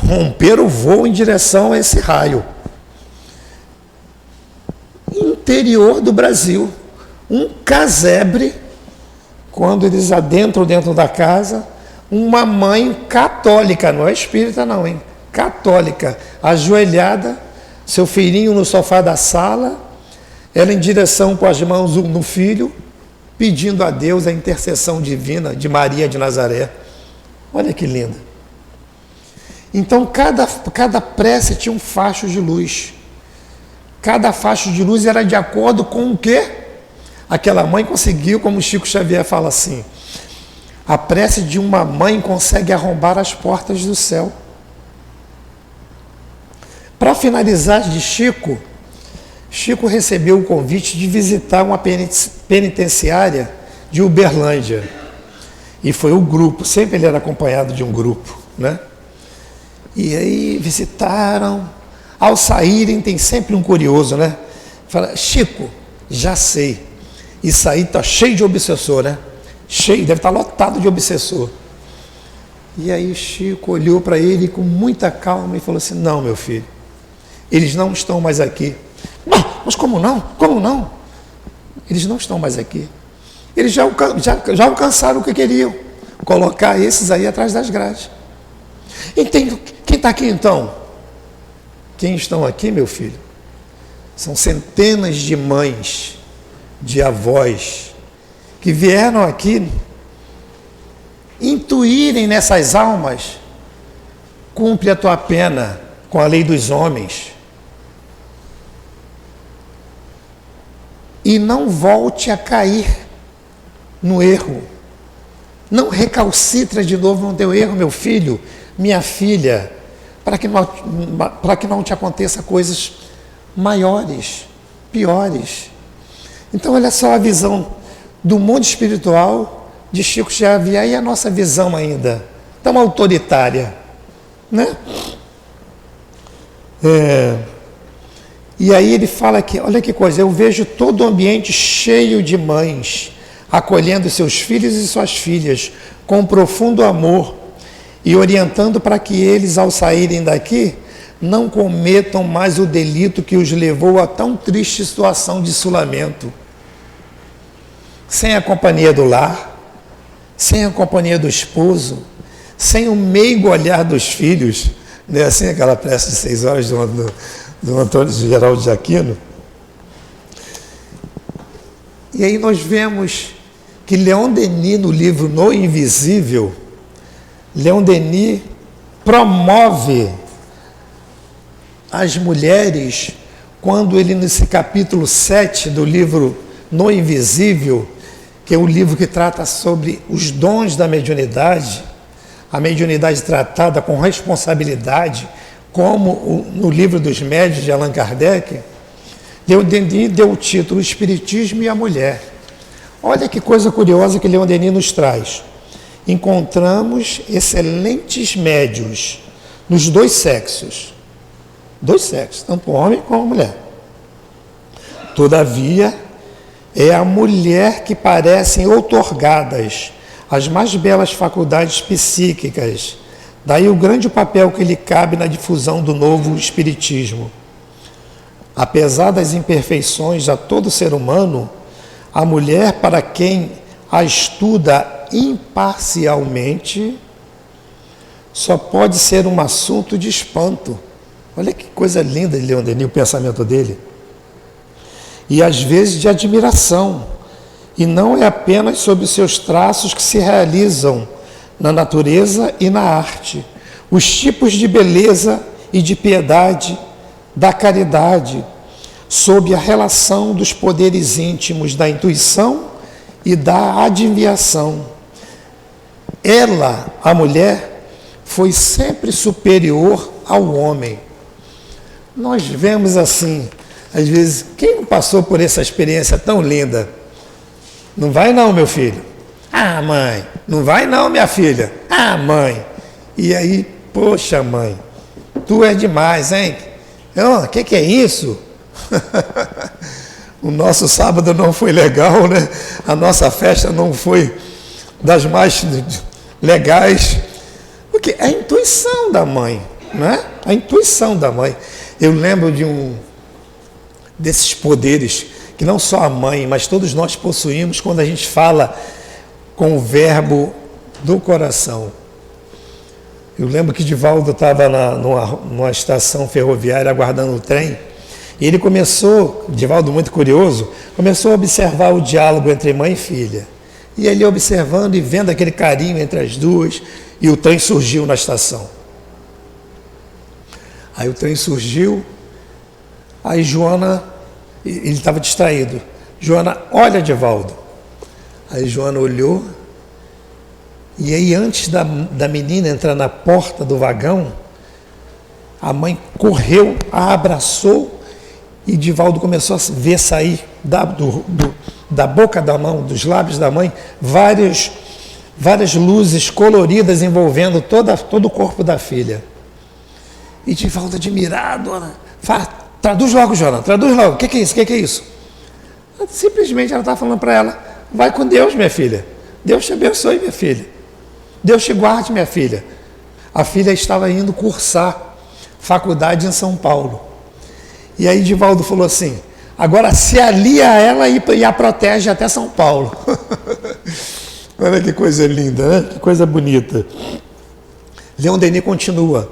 romper o voo em direção a esse raio. Interior do Brasil, um casebre, quando eles adentram dentro da casa, uma mãe católica, não é espírita não, hein? Católica, ajoelhada, seu filhinho no sofá da sala, ela em direção com as mãos no filho, pedindo a Deus a intercessão divina de Maria de Nazaré. Olha que linda. Então, cada prece tinha um facho de luz. Cada facho de luz era de acordo com o que aquela mãe conseguiu, como Chico Xavier fala assim, a prece de uma mãe consegue arrombar as portas do céu. Para finalizar de Chico recebeu o convite de visitar uma penitenciária de Uberlândia. E foi o grupo, sempre ele era acompanhado de um grupo, né? E aí visitaram, ao saírem tem sempre um curioso, né? Fala, Chico, já sei, isso aí está cheio de obsessor, né? Cheio, deve estar lotado de obsessor. E aí Chico olhou para ele com muita calma e falou assim, não, meu filho, eles não estão mais aqui. Mas como não? Como não? Eles não estão mais aqui. Eles já alcançaram o que queriam, colocar esses aí atrás das grades. Entende? Quem está aqui então? Quem estão aqui, meu filho? São centenas de mães, de avós, que vieram aqui intuírem nessas almas, cumpre a tua pena com a lei dos homens. E não volte a cair no erro. Não recalcitra de novo no teu erro, meu filho, minha filha, para que não te aconteça coisas maiores, piores. Então, olha só a visão do mundo espiritual de Chico Xavier e a nossa visão ainda, tão autoritária, né? E aí ele fala que, olha que coisa, eu vejo todo o ambiente cheio de mães, acolhendo seus filhos e suas filhas com profundo amor e orientando para que eles, ao saírem daqui, não cometam mais o delito que os levou a tão triste situação de isolamento. Sem a companhia do lar, sem a companhia do esposo, sem o meigo olhar dos filhos, né? Assim aquela prece de 6 horas do Antônio Geraldo de Aquino. E aí nós vemos que Leon Denis, no livro No Invisível, Leon Denis promove as mulheres, quando ele, nesse capítulo 7 do livro No Invisível, que é o livro que trata sobre os dons da mediunidade, a mediunidade tratada com responsabilidade, como no livro dos médiuns de Allan Kardec, Leon Denis deu o título Espiritismo e a Mulher. Olha que coisa curiosa que Leon Denis nos traz. Encontramos excelentes médiuns nos dois sexos, tanto o homem como a mulher, Todavia, é a mulher que parecem outorgadas as mais belas faculdades psíquicas. Daí o grande papel que lhe cabe na difusão do novo espiritismo. Apesar das imperfeições a todo ser humano, a mulher, para quem a estuda imparcialmente, só pode ser um assunto de espanto. Olha que coisa linda, Leon Denis, o pensamento dele. E às vezes de admiração. E não é apenas sobre os seus traços que se realizam na natureza e na arte. Os tipos de beleza e de piedade, da caridade, sob a relação dos poderes íntimos da intuição e da adivinhação. Ela, a mulher, foi sempre superior ao homem. Nós vemos assim, às vezes, quem não passou por essa experiência tão linda? Não vai não, meu filho. Ah, mãe. Não vai não, minha filha. Ah, mãe. E aí, poxa, mãe, tu é demais, hein? O que é isso? O nosso sábado não foi legal, né? A nossa festa não foi das mais legais. Porque é a intuição da mãe, né? A intuição da mãe. Eu lembro desses poderes que não só a mãe, mas todos nós possuímos quando a gente fala com o verbo do coração. Eu lembro que Divaldo estava numa estação ferroviária aguardando o trem, e ele começou, Divaldo muito curioso, começou a observar o diálogo entre mãe e filha. E ele observando e vendo aquele carinho entre as duas, e o trem surgiu na estação. Aí o trem surgiu, aí Joana, ele estava distraído. Joana, olha, Divaldo. Aí Joana olhou, e aí antes da menina entrar na porta do vagão, a mãe correu, a abraçou, e Divaldo começou a ver sair da boca da mão, dos lábios da mãe, várias luzes coloridas envolvendo todo o corpo da filha. E Divaldo admirado, fala, traduz logo, Joana, traduz logo, o que é isso, o que é isso? Simplesmente ela estava falando para ela, vai com Deus, minha filha, Deus te abençoe, minha filha, Deus te guarde, minha filha. A filha estava indo cursar faculdade em São Paulo. E aí Divaldo falou assim, agora se alia a ela e a protege até São Paulo. Olha que coisa linda, né? Que coisa bonita. Leon Denis continua,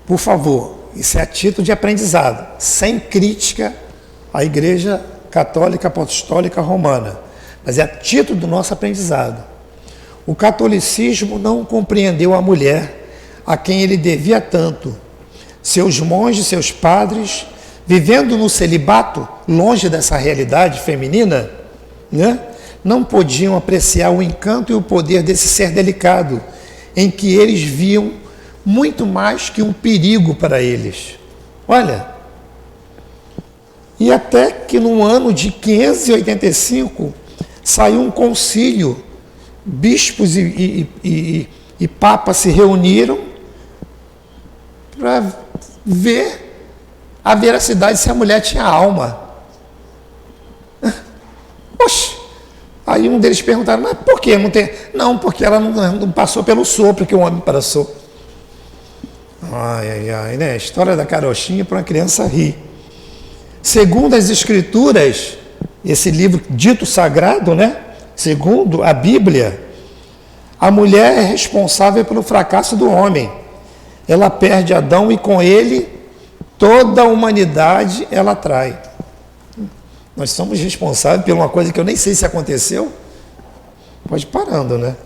por favor, isso é a título de aprendizado, sem crítica à Igreja Católica Apostólica Romana, mas é a título do nosso aprendizado. O catolicismo não compreendeu a mulher a quem ele devia tanto. Seus monges, seus padres, vivendo no celibato, longe dessa realidade feminina, né, não podiam apreciar o encanto e o poder desse ser delicado, em que eles viam muito mais que um perigo para eles. Olha, e até que no ano de 585 saiu um concílio, bispos e papas se reuniram para ver a veracidade se a mulher tinha alma. Oxe! Aí um deles perguntaram, mas por que não tem? Não, porque ela não passou pelo sopro que o homem passou. Ai, né? A história da carochinha para uma criança rir. Segundo as Escrituras, esse livro dito sagrado, né? Segundo a Bíblia, a mulher é responsável pelo fracasso do homem. Ela perde Adão e com ele toda a humanidade ela trai. Nós somos responsáveis por uma coisa que eu nem sei se aconteceu. Pode ir parando, né?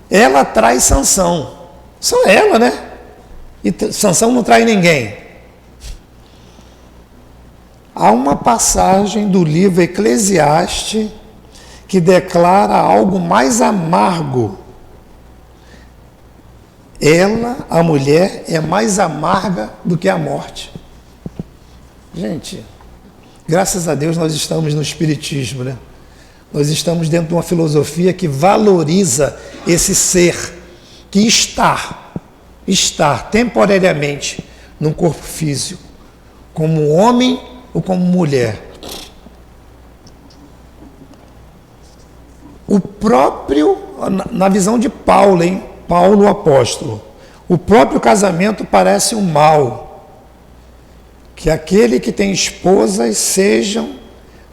Ela trai Sansão. Só ela, né? E Sansão não trai ninguém. Há uma passagem do livro Eclesiastes que declara algo mais amargo. Ela, a mulher, é mais amarga do que a morte. Gente, graças a Deus nós estamos no Espiritismo, né? Nós estamos dentro de uma filosofia que valoriza esse ser que está temporariamente num corpo físico. como homem ou como mulher. O próprio, na visão de Paulo, hein? Paulo o apóstolo, o próprio casamento parece um mal, que aquele que tem esposas sejam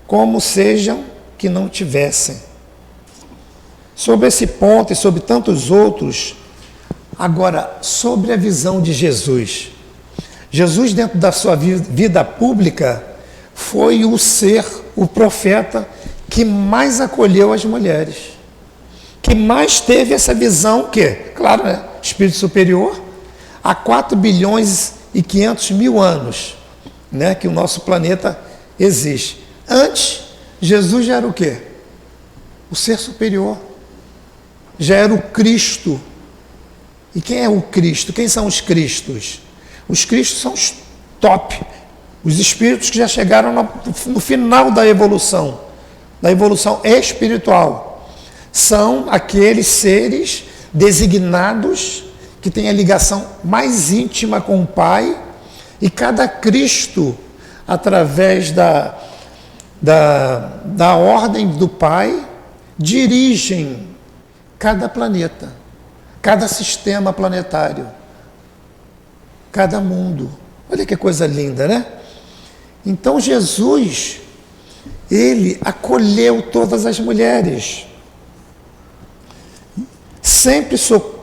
como sejam que não tivessem. Sobre esse ponto e sobre tantos outros, agora, sobre a visão de Jesus. Jesus, dentro da sua vida pública, foi o ser, o profeta, que mais acolheu as mulheres, que mais teve essa visão, que, claro, né, espírito superior, há 4 bilhões e 500 mil anos, né, que o nosso planeta existe. Antes, Jesus já era o quê? O ser superior, já era o Cristo. E quem é o Cristo? Quem são os Cristos? Os Cristos são os top, os espíritos que já chegaram no final da evolução espiritual. São aqueles seres designados que têm a ligação mais íntima com o Pai, e cada Cristo, através da ordem do Pai, dirigem cada planeta, cada sistema planetário, cada mundo. Olha que coisa linda, né? Então Jesus, ele acolheu todas as mulheres, sempre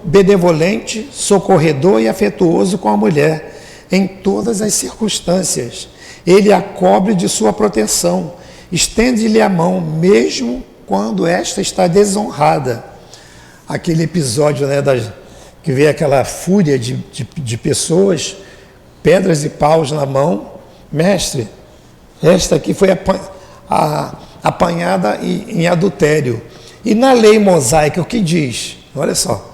benevolente, socorredor e afetuoso com a mulher, em todas as circunstâncias. Ele a cobre de sua proteção, estende-lhe a mão, mesmo quando esta está desonrada. Aquele episódio, né, que vê aquela fúria de pessoas, pedras e paus na mão. Mestre, esta aqui foi apanhada em adultério. E na lei mosaica, o que diz? Olha só,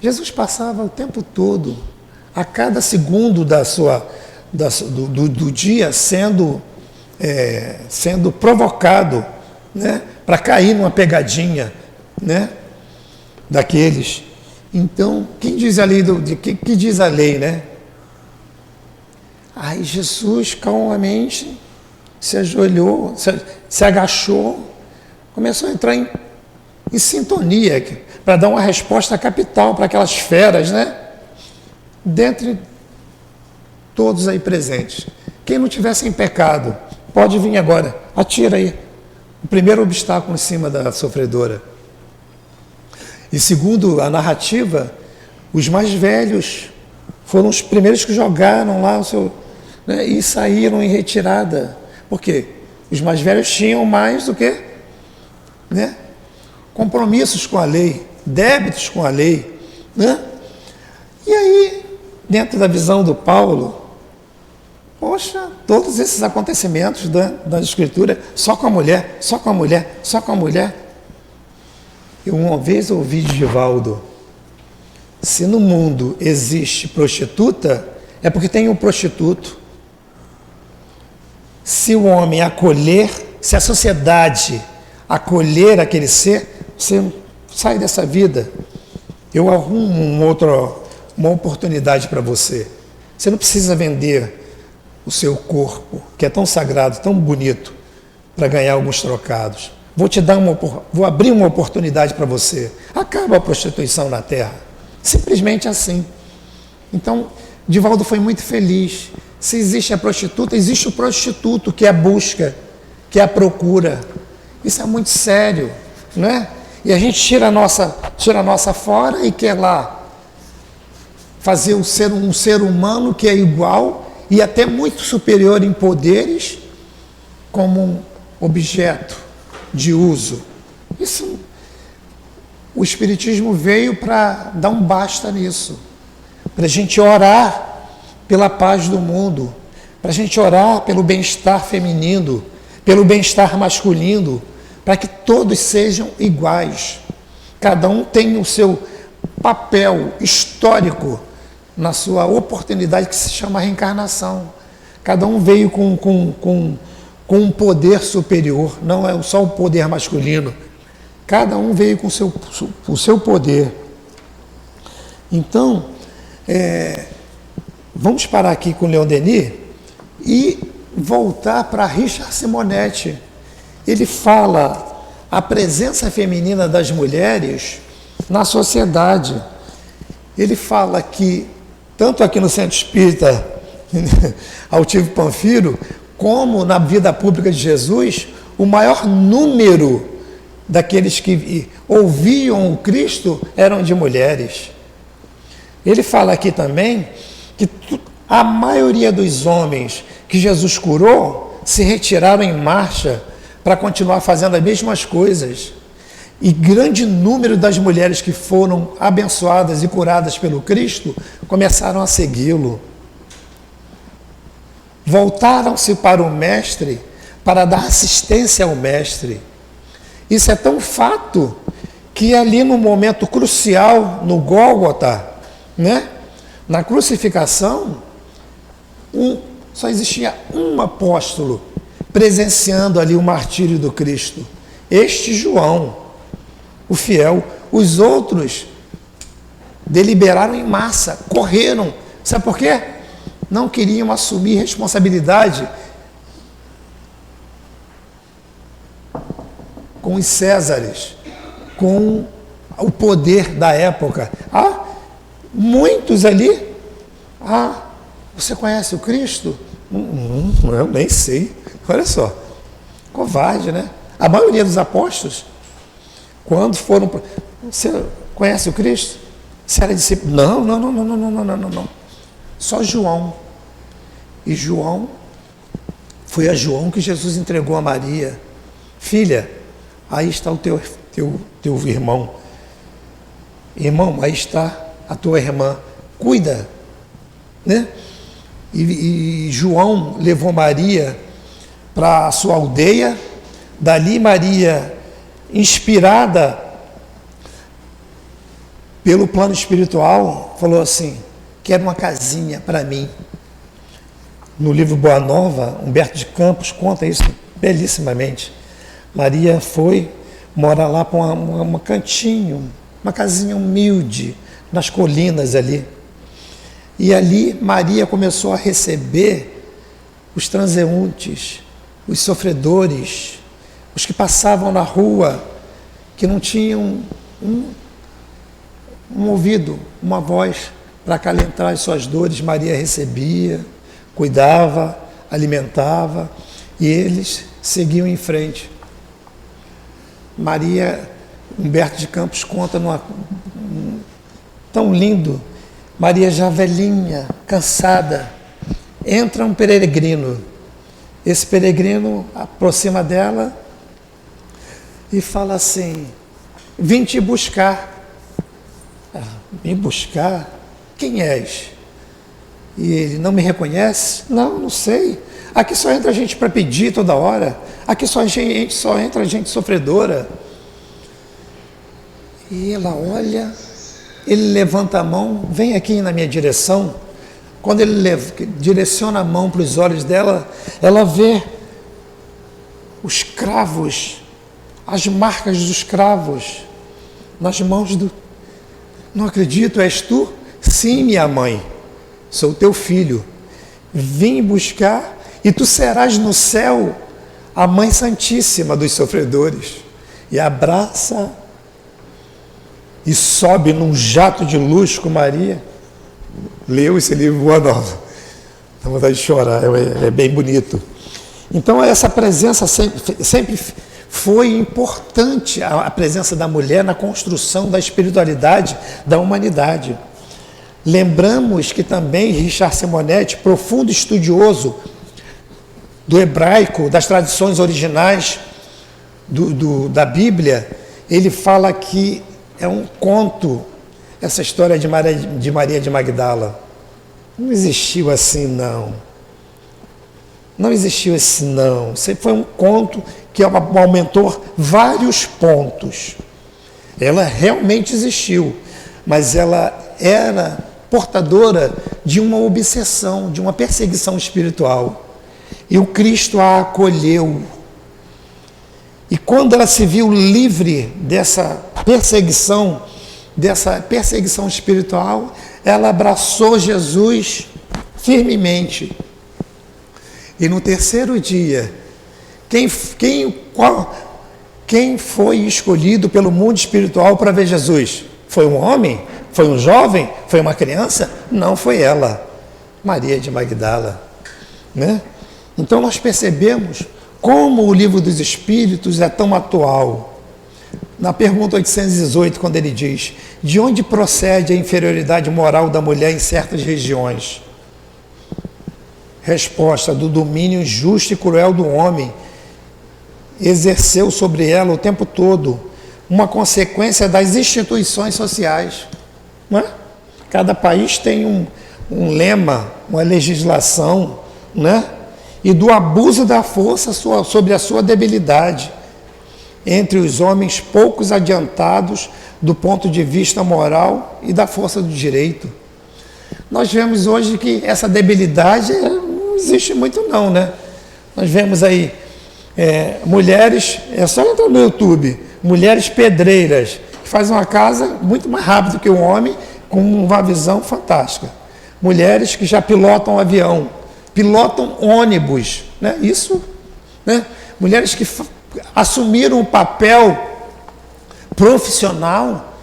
Jesus passava o tempo todo, a cada segundo do dia, sendo provocado, né, para cair numa pegadinha, né, daqueles. Então, quem diz a lei, que diz a lei, né? Aí Jesus calmamente se ajoelhou, se agachou, começou a entrar em sintonia, para dar uma resposta capital para aquelas feras, né? Dentre todos aí presentes. Quem não tivesse em pecado, pode vir agora, atira aí o primeiro obstáculo em cima da sofredora. E segundo a narrativa, os mais velhos foram os primeiros que jogaram lá o seu, né, e saíram em retirada. Por quê? Os mais velhos tinham mais do que, né, compromissos com a lei, débitos com a lei, né? E aí, dentro da visão do Paulo, poxa, todos esses acontecimentos da Escritura, só com a mulher, só com a mulher, só com a mulher. Eu uma vez ouvi de Divaldo, se no mundo existe prostituta, é porque tem um prostituto. Se o homem acolher, se a sociedade acolher aquele ser, você sai dessa vida. Eu arrumo uma oportunidade para você. Você não precisa vender o seu corpo, que é tão sagrado, tão bonito, para ganhar alguns trocados. Vou abrir uma oportunidade para você. Acaba a prostituição na Terra. Simplesmente assim. Então, Divaldo foi muito feliz. Se existe a prostituta, existe o prostituto, que é a busca, que é a procura. Isso é muito sério, não é? E a gente tira a nossa fora e quer lá fazer um ser humano que é igual e até muito superior em poderes, como um objeto de uso. Isso, o Espiritismo veio para dar um basta nisso, para a gente orar pela paz do mundo, para a gente orar pelo bem-estar feminino, pelo bem-estar masculino, para que todos sejam iguais. Cada um tem o seu papel histórico na sua oportunidade, que se chama reencarnação. Cada um veio com um poder superior, não é só o poder masculino. Cada um veio com o seu poder. Então, vamos parar aqui com Leon Denis e voltar para Richard Simonetti. Ele fala a presença feminina das mulheres na sociedade. Ele fala que, tanto aqui no Centro Espírita Altivo Panfiro, como na vida pública de Jesus, o maior número daqueles que ouviam o Cristo eram de mulheres. Ele fala aqui também que a maioria dos homens que Jesus curou se retiraram em marcha para continuar fazendo as mesmas coisas. E grande número das mulheres que foram abençoadas e curadas pelo Cristo começaram a segui-lo. Voltaram-se para o Mestre para dar assistência ao Mestre. Isso é tão fato que ali no momento crucial, no Gólgota, né, na crucificação, só existia um apóstolo presenciando ali o martírio do Cristo. Este João, o fiel. Os outros deliberaram em massa, correram. Sabe por quê? Não queriam assumir responsabilidade com os Césares, com o poder da época. Muitos ali. Você conhece o Cristo? Eu nem sei. Olha só. Covarde, né? A maioria dos apóstolos, quando foram... Você conhece o Cristo? Você era discípulo? Não. Só João. E João, foi a João que Jesus entregou a Maria. Filha, aí está o teu irmão. Irmão, aí está a tua irmã. Cuida, né? E João levou Maria para a sua aldeia. Dali Maria, inspirada pelo plano espiritual, falou assim: quero uma casinha para mim. No livro Boa Nova, Humberto de Campos conta isso belíssimamente. Maria foi morar lá para um cantinho, uma casinha humilde, nas colinas ali. E ali Maria começou a receber os transeuntes, os sofredores, os que passavam na rua, que não tinham um ouvido, uma voz para acalentar as suas dores. Maria recebia, cuidava, alimentava, e eles seguiam em frente. Maria, Humberto de Campos conta tão lindo. Maria já velhinha, cansada, entra um peregrino. Esse peregrino aproxima dela e fala assim: vim te buscar. Me buscar? Quem és? E ele: não me reconhece? Não sei. Aqui só entra gente para pedir toda hora. Aqui só entra gente sofredora. E ela olha, ele levanta a mão, vem aqui na minha direção. Quando ele direciona a mão para os olhos dela, ela vê os cravos, as marcas dos cravos nas mãos do... Não acredito, és tu? Sim, minha mãe, sou teu filho. Vim buscar e tu serás no céu a Mãe Santíssima dos sofredores. E abraça e sobe num jato de luz com Maria. Leu esse livro Boa Nova. Dá vontade de chorar, é bem bonito. Então essa presença sempre foi importante, a presença da mulher na construção da espiritualidade da humanidade. Lembramos que também Richard Simonetti, profundo estudioso do hebraico, das tradições originais da Bíblia, ele fala que é um conto, essa história de Maria de Magdala. Não existiu assim, não. Não existiu assim, não. Isso foi um conto que aumentou vários pontos. Ela realmente existiu, mas ela era portadora de uma obsessão, de uma perseguição espiritual. E o Cristo a acolheu. E quando ela se viu livre dessa perseguição espiritual, ela abraçou Jesus firmemente. E no terceiro dia, quem foi escolhido pelo mundo espiritual para ver Jesus? Foi um homem? Foi um jovem? Foi uma criança? Não foi ela, Maria de Magdala, né? Então nós percebemos como o livro dos Espíritos é tão atual. Na pergunta 818, quando ele diz: de onde procede a inferioridade moral da mulher em certas regiões? Resposta: do domínio injusto e cruel do homem. Exerceu sobre ela o tempo todo, uma consequência das instituições sociais. Não é? Cada país tem um lema, uma legislação, né? E do abuso da força sobre a sua debilidade, entre os homens poucos adiantados do ponto de vista moral e da força do direito. Nós vemos hoje que essa debilidade não existe muito não, né? Nós vemos aí mulheres, é só entrar no YouTube, mulheres pedreiras, que fazem uma casa muito mais rápido que o homem, com uma visão fantástica. Mulheres que já pilotam avião, pilotam ônibus, né? Isso, né? Mulheres que assumiram um papel profissional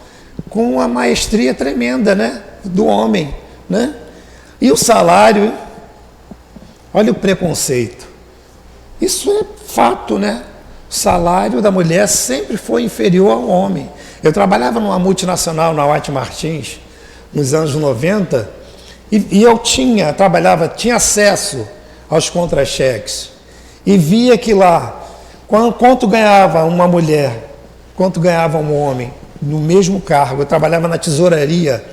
com uma maestria tremenda, né? Do homem, né? E o salário, olha o preconceito. Isso é fato, né? O salário da mulher sempre foi inferior ao homem. Eu trabalhava numa multinacional na White Martins, nos anos 90, e eu tinha acesso aos contra-cheques. E via que lá, quanto ganhava uma mulher, quanto ganhava um homem, no mesmo cargo. Eu trabalhava na tesouraria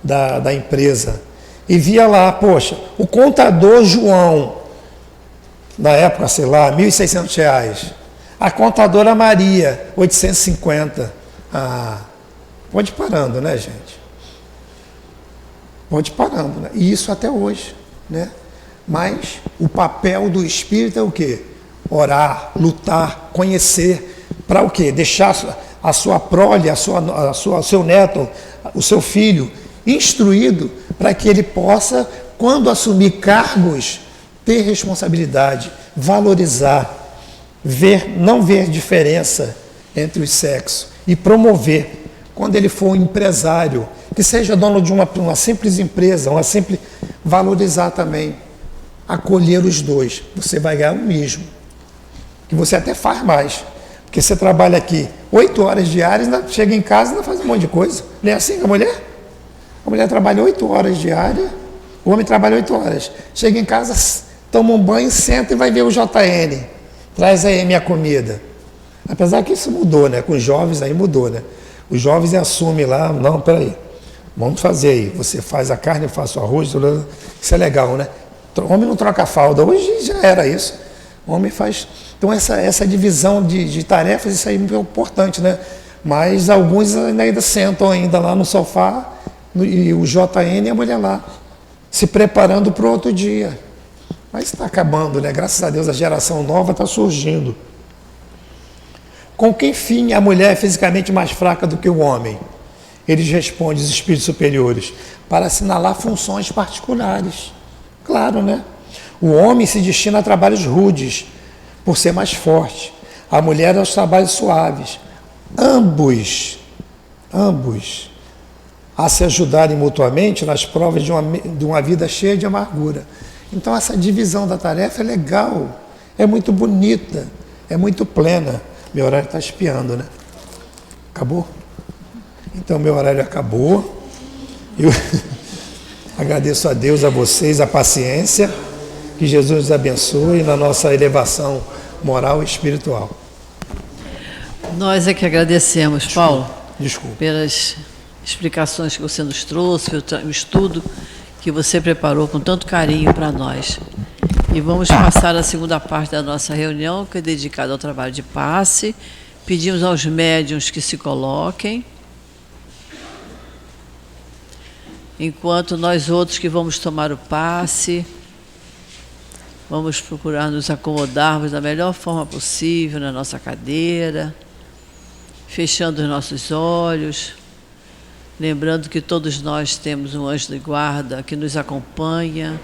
da empresa. E via lá, poxa, o contador João, na época, sei lá, R$ 1.600. A contadora Maria, 850. Pode ir parando, né, gente? Pode ir parando, né? E isso até hoje, né? Mas o papel do espírito é o quê? Orar, lutar, conhecer. Para o quê? Deixar a sua prole, o seu neto, o seu filho instruído para que ele possa, quando assumir cargos, ter responsabilidade, valorizar, não ver diferença entre os sexos e promover. Quando ele for um empresário, que seja dono de uma simples empresa, valorizar também, acolher os dois. Você vai ganhar o mesmo, que você até faz mais, porque você trabalha aqui 8 horas diárias, chega em casa e ainda faz um monte de coisa. Não é assim com a mulher? A mulher trabalha 8 horas diárias, o homem trabalha 8 horas. Chega em casa, toma um banho, senta e vai ver o JN. Traz aí a minha comida. Apesar que isso mudou, né? Com os jovens aí mudou, né? Os jovens assumem lá, não, peraí, vamos fazer aí. Você faz a carne, eu faço o arroz, isso é legal, né? O homem não troca a fralda, hoje já era isso. O homem faz. Então essa divisão de tarefas, isso aí é importante, né? Mas alguns ainda sentam ainda lá no sofá, e o JN e a mulher lá, se preparando para o outro dia. Mas está acabando, né? Graças a Deus a geração nova está surgindo. Com que fim a mulher é fisicamente mais fraca do que o homem? Eles respondem, os espíritos superiores, para assinalar funções particulares. Claro, né? O homem se destina a trabalhos rudes, por ser mais forte. A mulher aos trabalhos suaves. Ambos a se ajudarem mutuamente nas provas de uma vida cheia de amargura. Então essa divisão da tarefa é legal, é muito bonita, é muito plena. Meu horário está espiando, né? Acabou? Então meu horário acabou. Eu agradeço a Deus, a vocês, a paciência. Que Jesus nos abençoe na nossa elevação moral e espiritual. Nós é que agradecemos, Paulo, Desculpa. pelas explicações que você nos trouxe, pelo estudo que você preparou com tanto carinho para nós. E vamos passar a segunda parte da nossa reunião, que é dedicada ao trabalho de passe. Pedimos aos médiuns que se coloquem, enquanto nós outros que vamos tomar o passe, vamos procurar nos acomodarmos da melhor forma possível na nossa cadeira, fechando os nossos olhos, lembrando que todos nós temos um anjo de guarda que nos acompanha,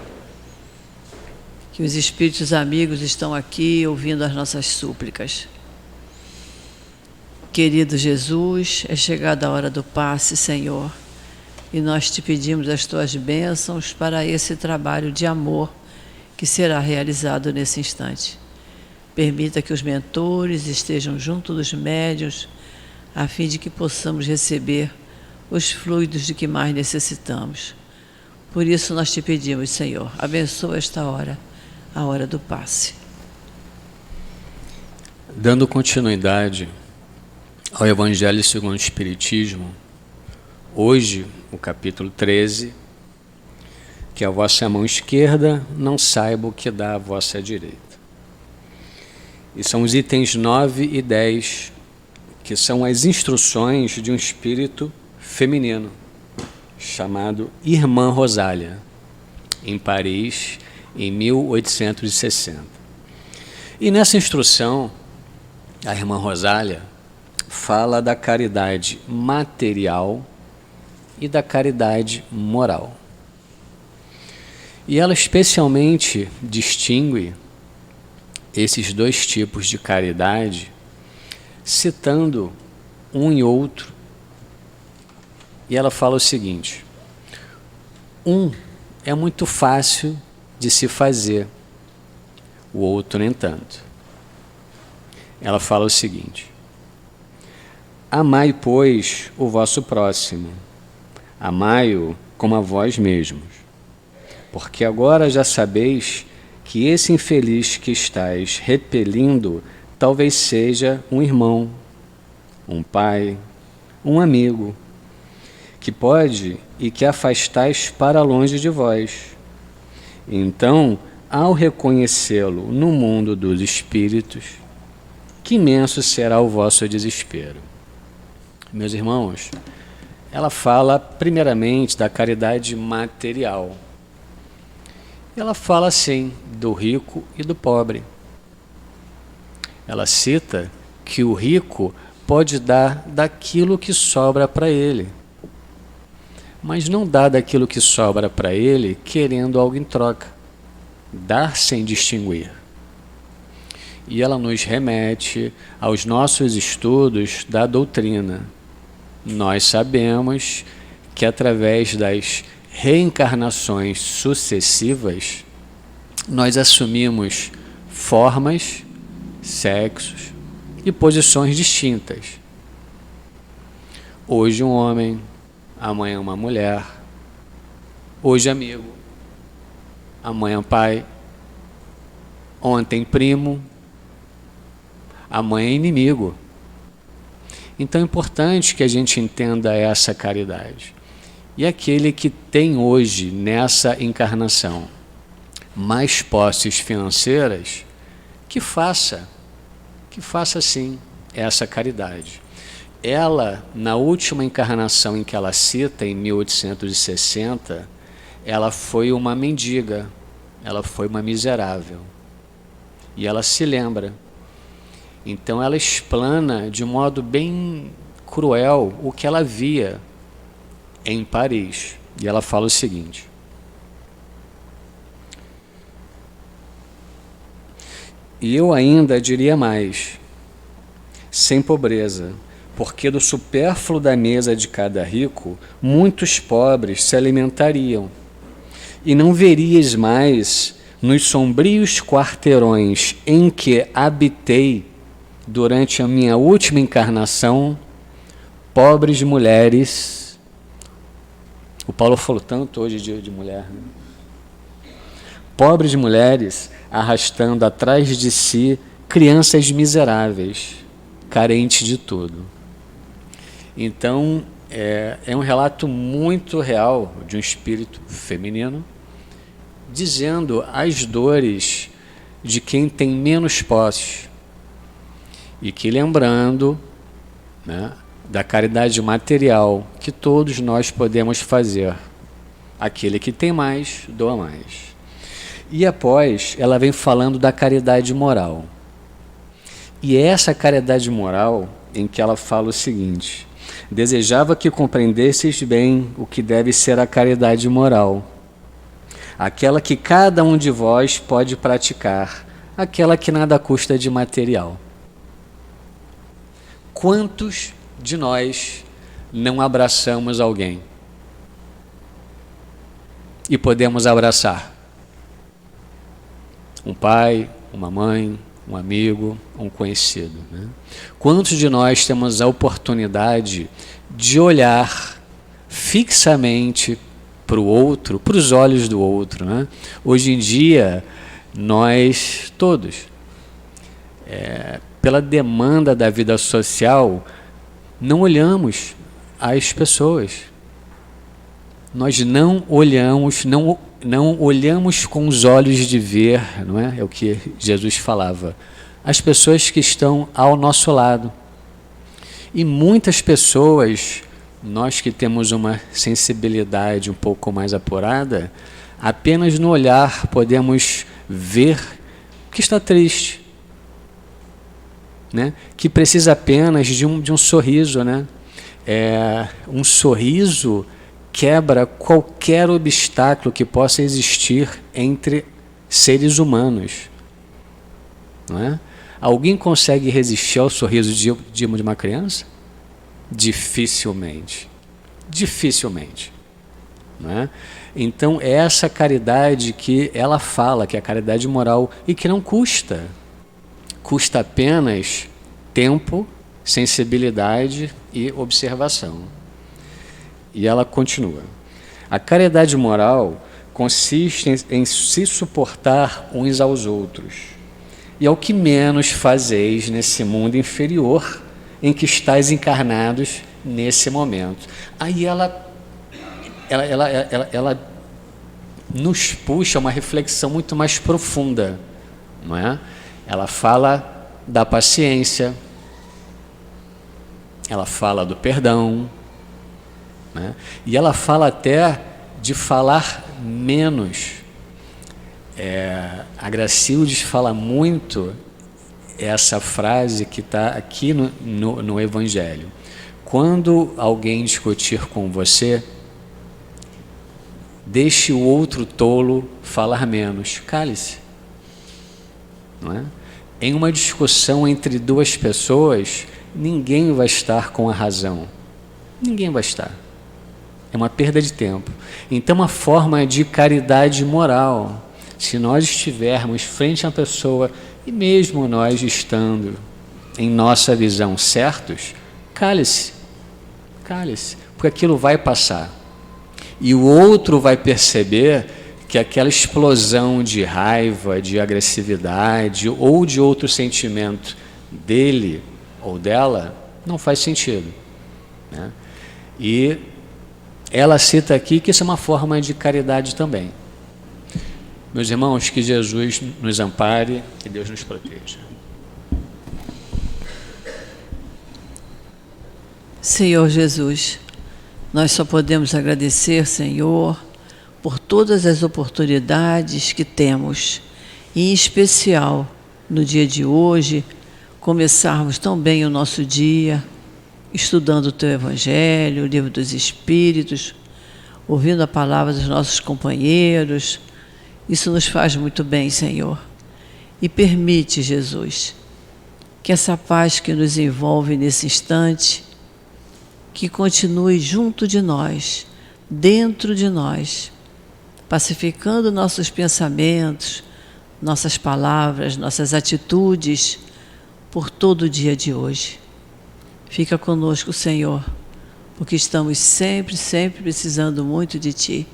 que que os espíritos amigos estão aqui ouvindo as nossas súplicas. Querido Jesus, é chegada a hora do passe, Senhor, e nós te pedimos as tuas bênçãos para esse trabalho de amor que será realizado nesse instante. Permita que os mentores estejam junto dos médiuns, a fim de que possamos receber os fluidos de que mais necessitamos. Por isso nós te pedimos, Senhor, abençoa esta hora, a hora do passe. Dando continuidade ao Evangelho segundo o Espiritismo, hoje, o capítulo 13, que a vossa mão esquerda não saiba o que dá a vossa direita. E são os itens 9 e 10, que são as instruções de um espírito feminino, chamado Irmã Rosália, em Paris, em 1860. E nessa instrução, a Irmã Rosália fala da caridade material e da caridade moral. E ela especialmente distingue esses dois tipos de caridade, citando um e outro. E ela fala o seguinte: um é muito fácil de se fazer, o outro nem tanto. Ela fala o seguinte: amai, pois, o vosso próximo, amai-o como a vós mesmos, porque agora já sabeis que esse infeliz que estáis repelindo talvez seja um irmão, um pai, um amigo, que pode e que afastais para longe de vós. Então, ao reconhecê-lo no mundo dos espíritos, que imenso será o vosso desespero. Meus irmãos, ela fala primeiramente da caridade material. Ela fala assim do rico e do pobre. Ela cita que o rico pode dar daquilo que sobra para ele, mas não dá daquilo que sobra para ele querendo algo em troca. Dar sem distinguir. E ela nos remete aos nossos estudos da doutrina. Nós sabemos que através das reencarnações sucessivas, nós assumimos formas, sexos e posições distintas. Hoje um homem, amanhã uma mulher, hoje amigo, amanhã pai, ontem primo, amanhã inimigo. Então é importante que a gente entenda essa caridade. E aquele que tem hoje, nessa encarnação, mais posses financeiras, que faça sim essa caridade. Ela, na última encarnação em que ela cita, em 1860, ela foi uma mendiga, ela foi uma miserável. E ela se lembra. Então ela explana de modo bem cruel o que ela via em Paris. E ela fala o seguinte: e eu ainda diria mais, sem pobreza, porque do supérfluo da mesa de cada rico, muitos pobres se alimentariam, e não verias mais nos sombrios quarteirões em que habitei durante a minha última encarnação, pobres mulheres. O Paulo falou tanto hoje de mulher, né? Pobres mulheres arrastando atrás de si crianças miseráveis, carentes de tudo. Então, é um relato muito real de um espírito feminino, dizendo as dores de quem tem menos posses. E que lembrando, né, da caridade material que todos nós podemos fazer. Aquele que tem mais, doa mais. E após, ela vem falando da caridade moral. E é essa caridade moral em que ela fala o seguinte: desejava que compreendesseis bem o que deve ser a caridade moral, aquela que cada um de vós pode praticar, aquela que nada custa de material. Quantos de nós não abraçamos alguém? E podemos abraçar um pai, uma mãe, um amigo, um conhecido, né? Quantos de nós temos a oportunidade de olhar fixamente para o outro, para os olhos do outro, né? Hoje em dia, nós todos, pela demanda da vida social, não olhamos as pessoas. Nós não olhamos com os olhos de ver, não é? É o que Jesus falava. As pessoas que estão ao nosso lado. E muitas pessoas, nós que temos uma sensibilidade um pouco mais apurada, apenas no olhar podemos ver que está triste, né? Que precisa apenas de um sorriso, né? Um sorriso quebra qualquer obstáculo que possa existir entre seres humanos, não é? Alguém consegue resistir ao sorriso de uma criança? Dificilmente. Dificilmente. Não é? Então, é essa caridade que ela fala, que é a caridade moral, e que não custa. Custa apenas tempo, sensibilidade e observação. E ela continua. A caridade moral consiste em se suportar uns aos outros. E é o que menos fazeis nesse mundo inferior em que estáis encarnados nesse momento. Aí ela nos puxa a uma reflexão muito mais profunda, não é? Ela fala da paciência, ela fala do perdão, né? E ela fala até de falar menos. A Gracildes fala muito essa frase que está aqui no Evangelho. Quando alguém discutir com você, deixe o outro tolo falar menos. Cale-se. Não é? Em uma discussão entre duas pessoas, ninguém vai estar com a razão. Ninguém vai estar. É uma perda de tempo. Então, uma forma de caridade moral. Se nós estivermos frente à pessoa, e mesmo nós estando em nossa visão certos, cale-se, porque aquilo vai passar. E o outro vai perceber que aquela explosão de raiva, de agressividade ou de outro sentimento dele ou dela não faz sentido, né? E ela cita aqui que isso é uma forma de caridade também. Meus irmãos, que Jesus nos ampare, que Deus nos proteja. Senhor Jesus, nós só podemos agradecer, Senhor, por todas as oportunidades que temos, e em especial no dia de hoje, começarmos tão bem o nosso dia, estudando o Teu Evangelho, o Livro dos Espíritos, ouvindo a palavra dos nossos companheiros. Isso nos faz muito bem, Senhor. E permite, Jesus, que essa paz que nos envolve nesse instante, que continue junto de nós, dentro de nós, pacificando nossos pensamentos, nossas palavras, nossas atitudes, por todo o dia de hoje. Fica conosco, Senhor, porque estamos sempre, sempre precisando muito de Ti.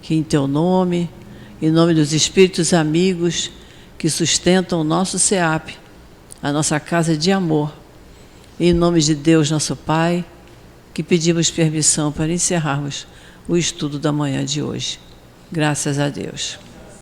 Que em Teu nome, em nome dos Espíritos amigos que sustentam o nosso SEAP, a nossa casa de amor, em nome de Deus, nosso Pai, que pedimos permissão para encerrarmos o estudo da manhã de hoje. Graças a Deus.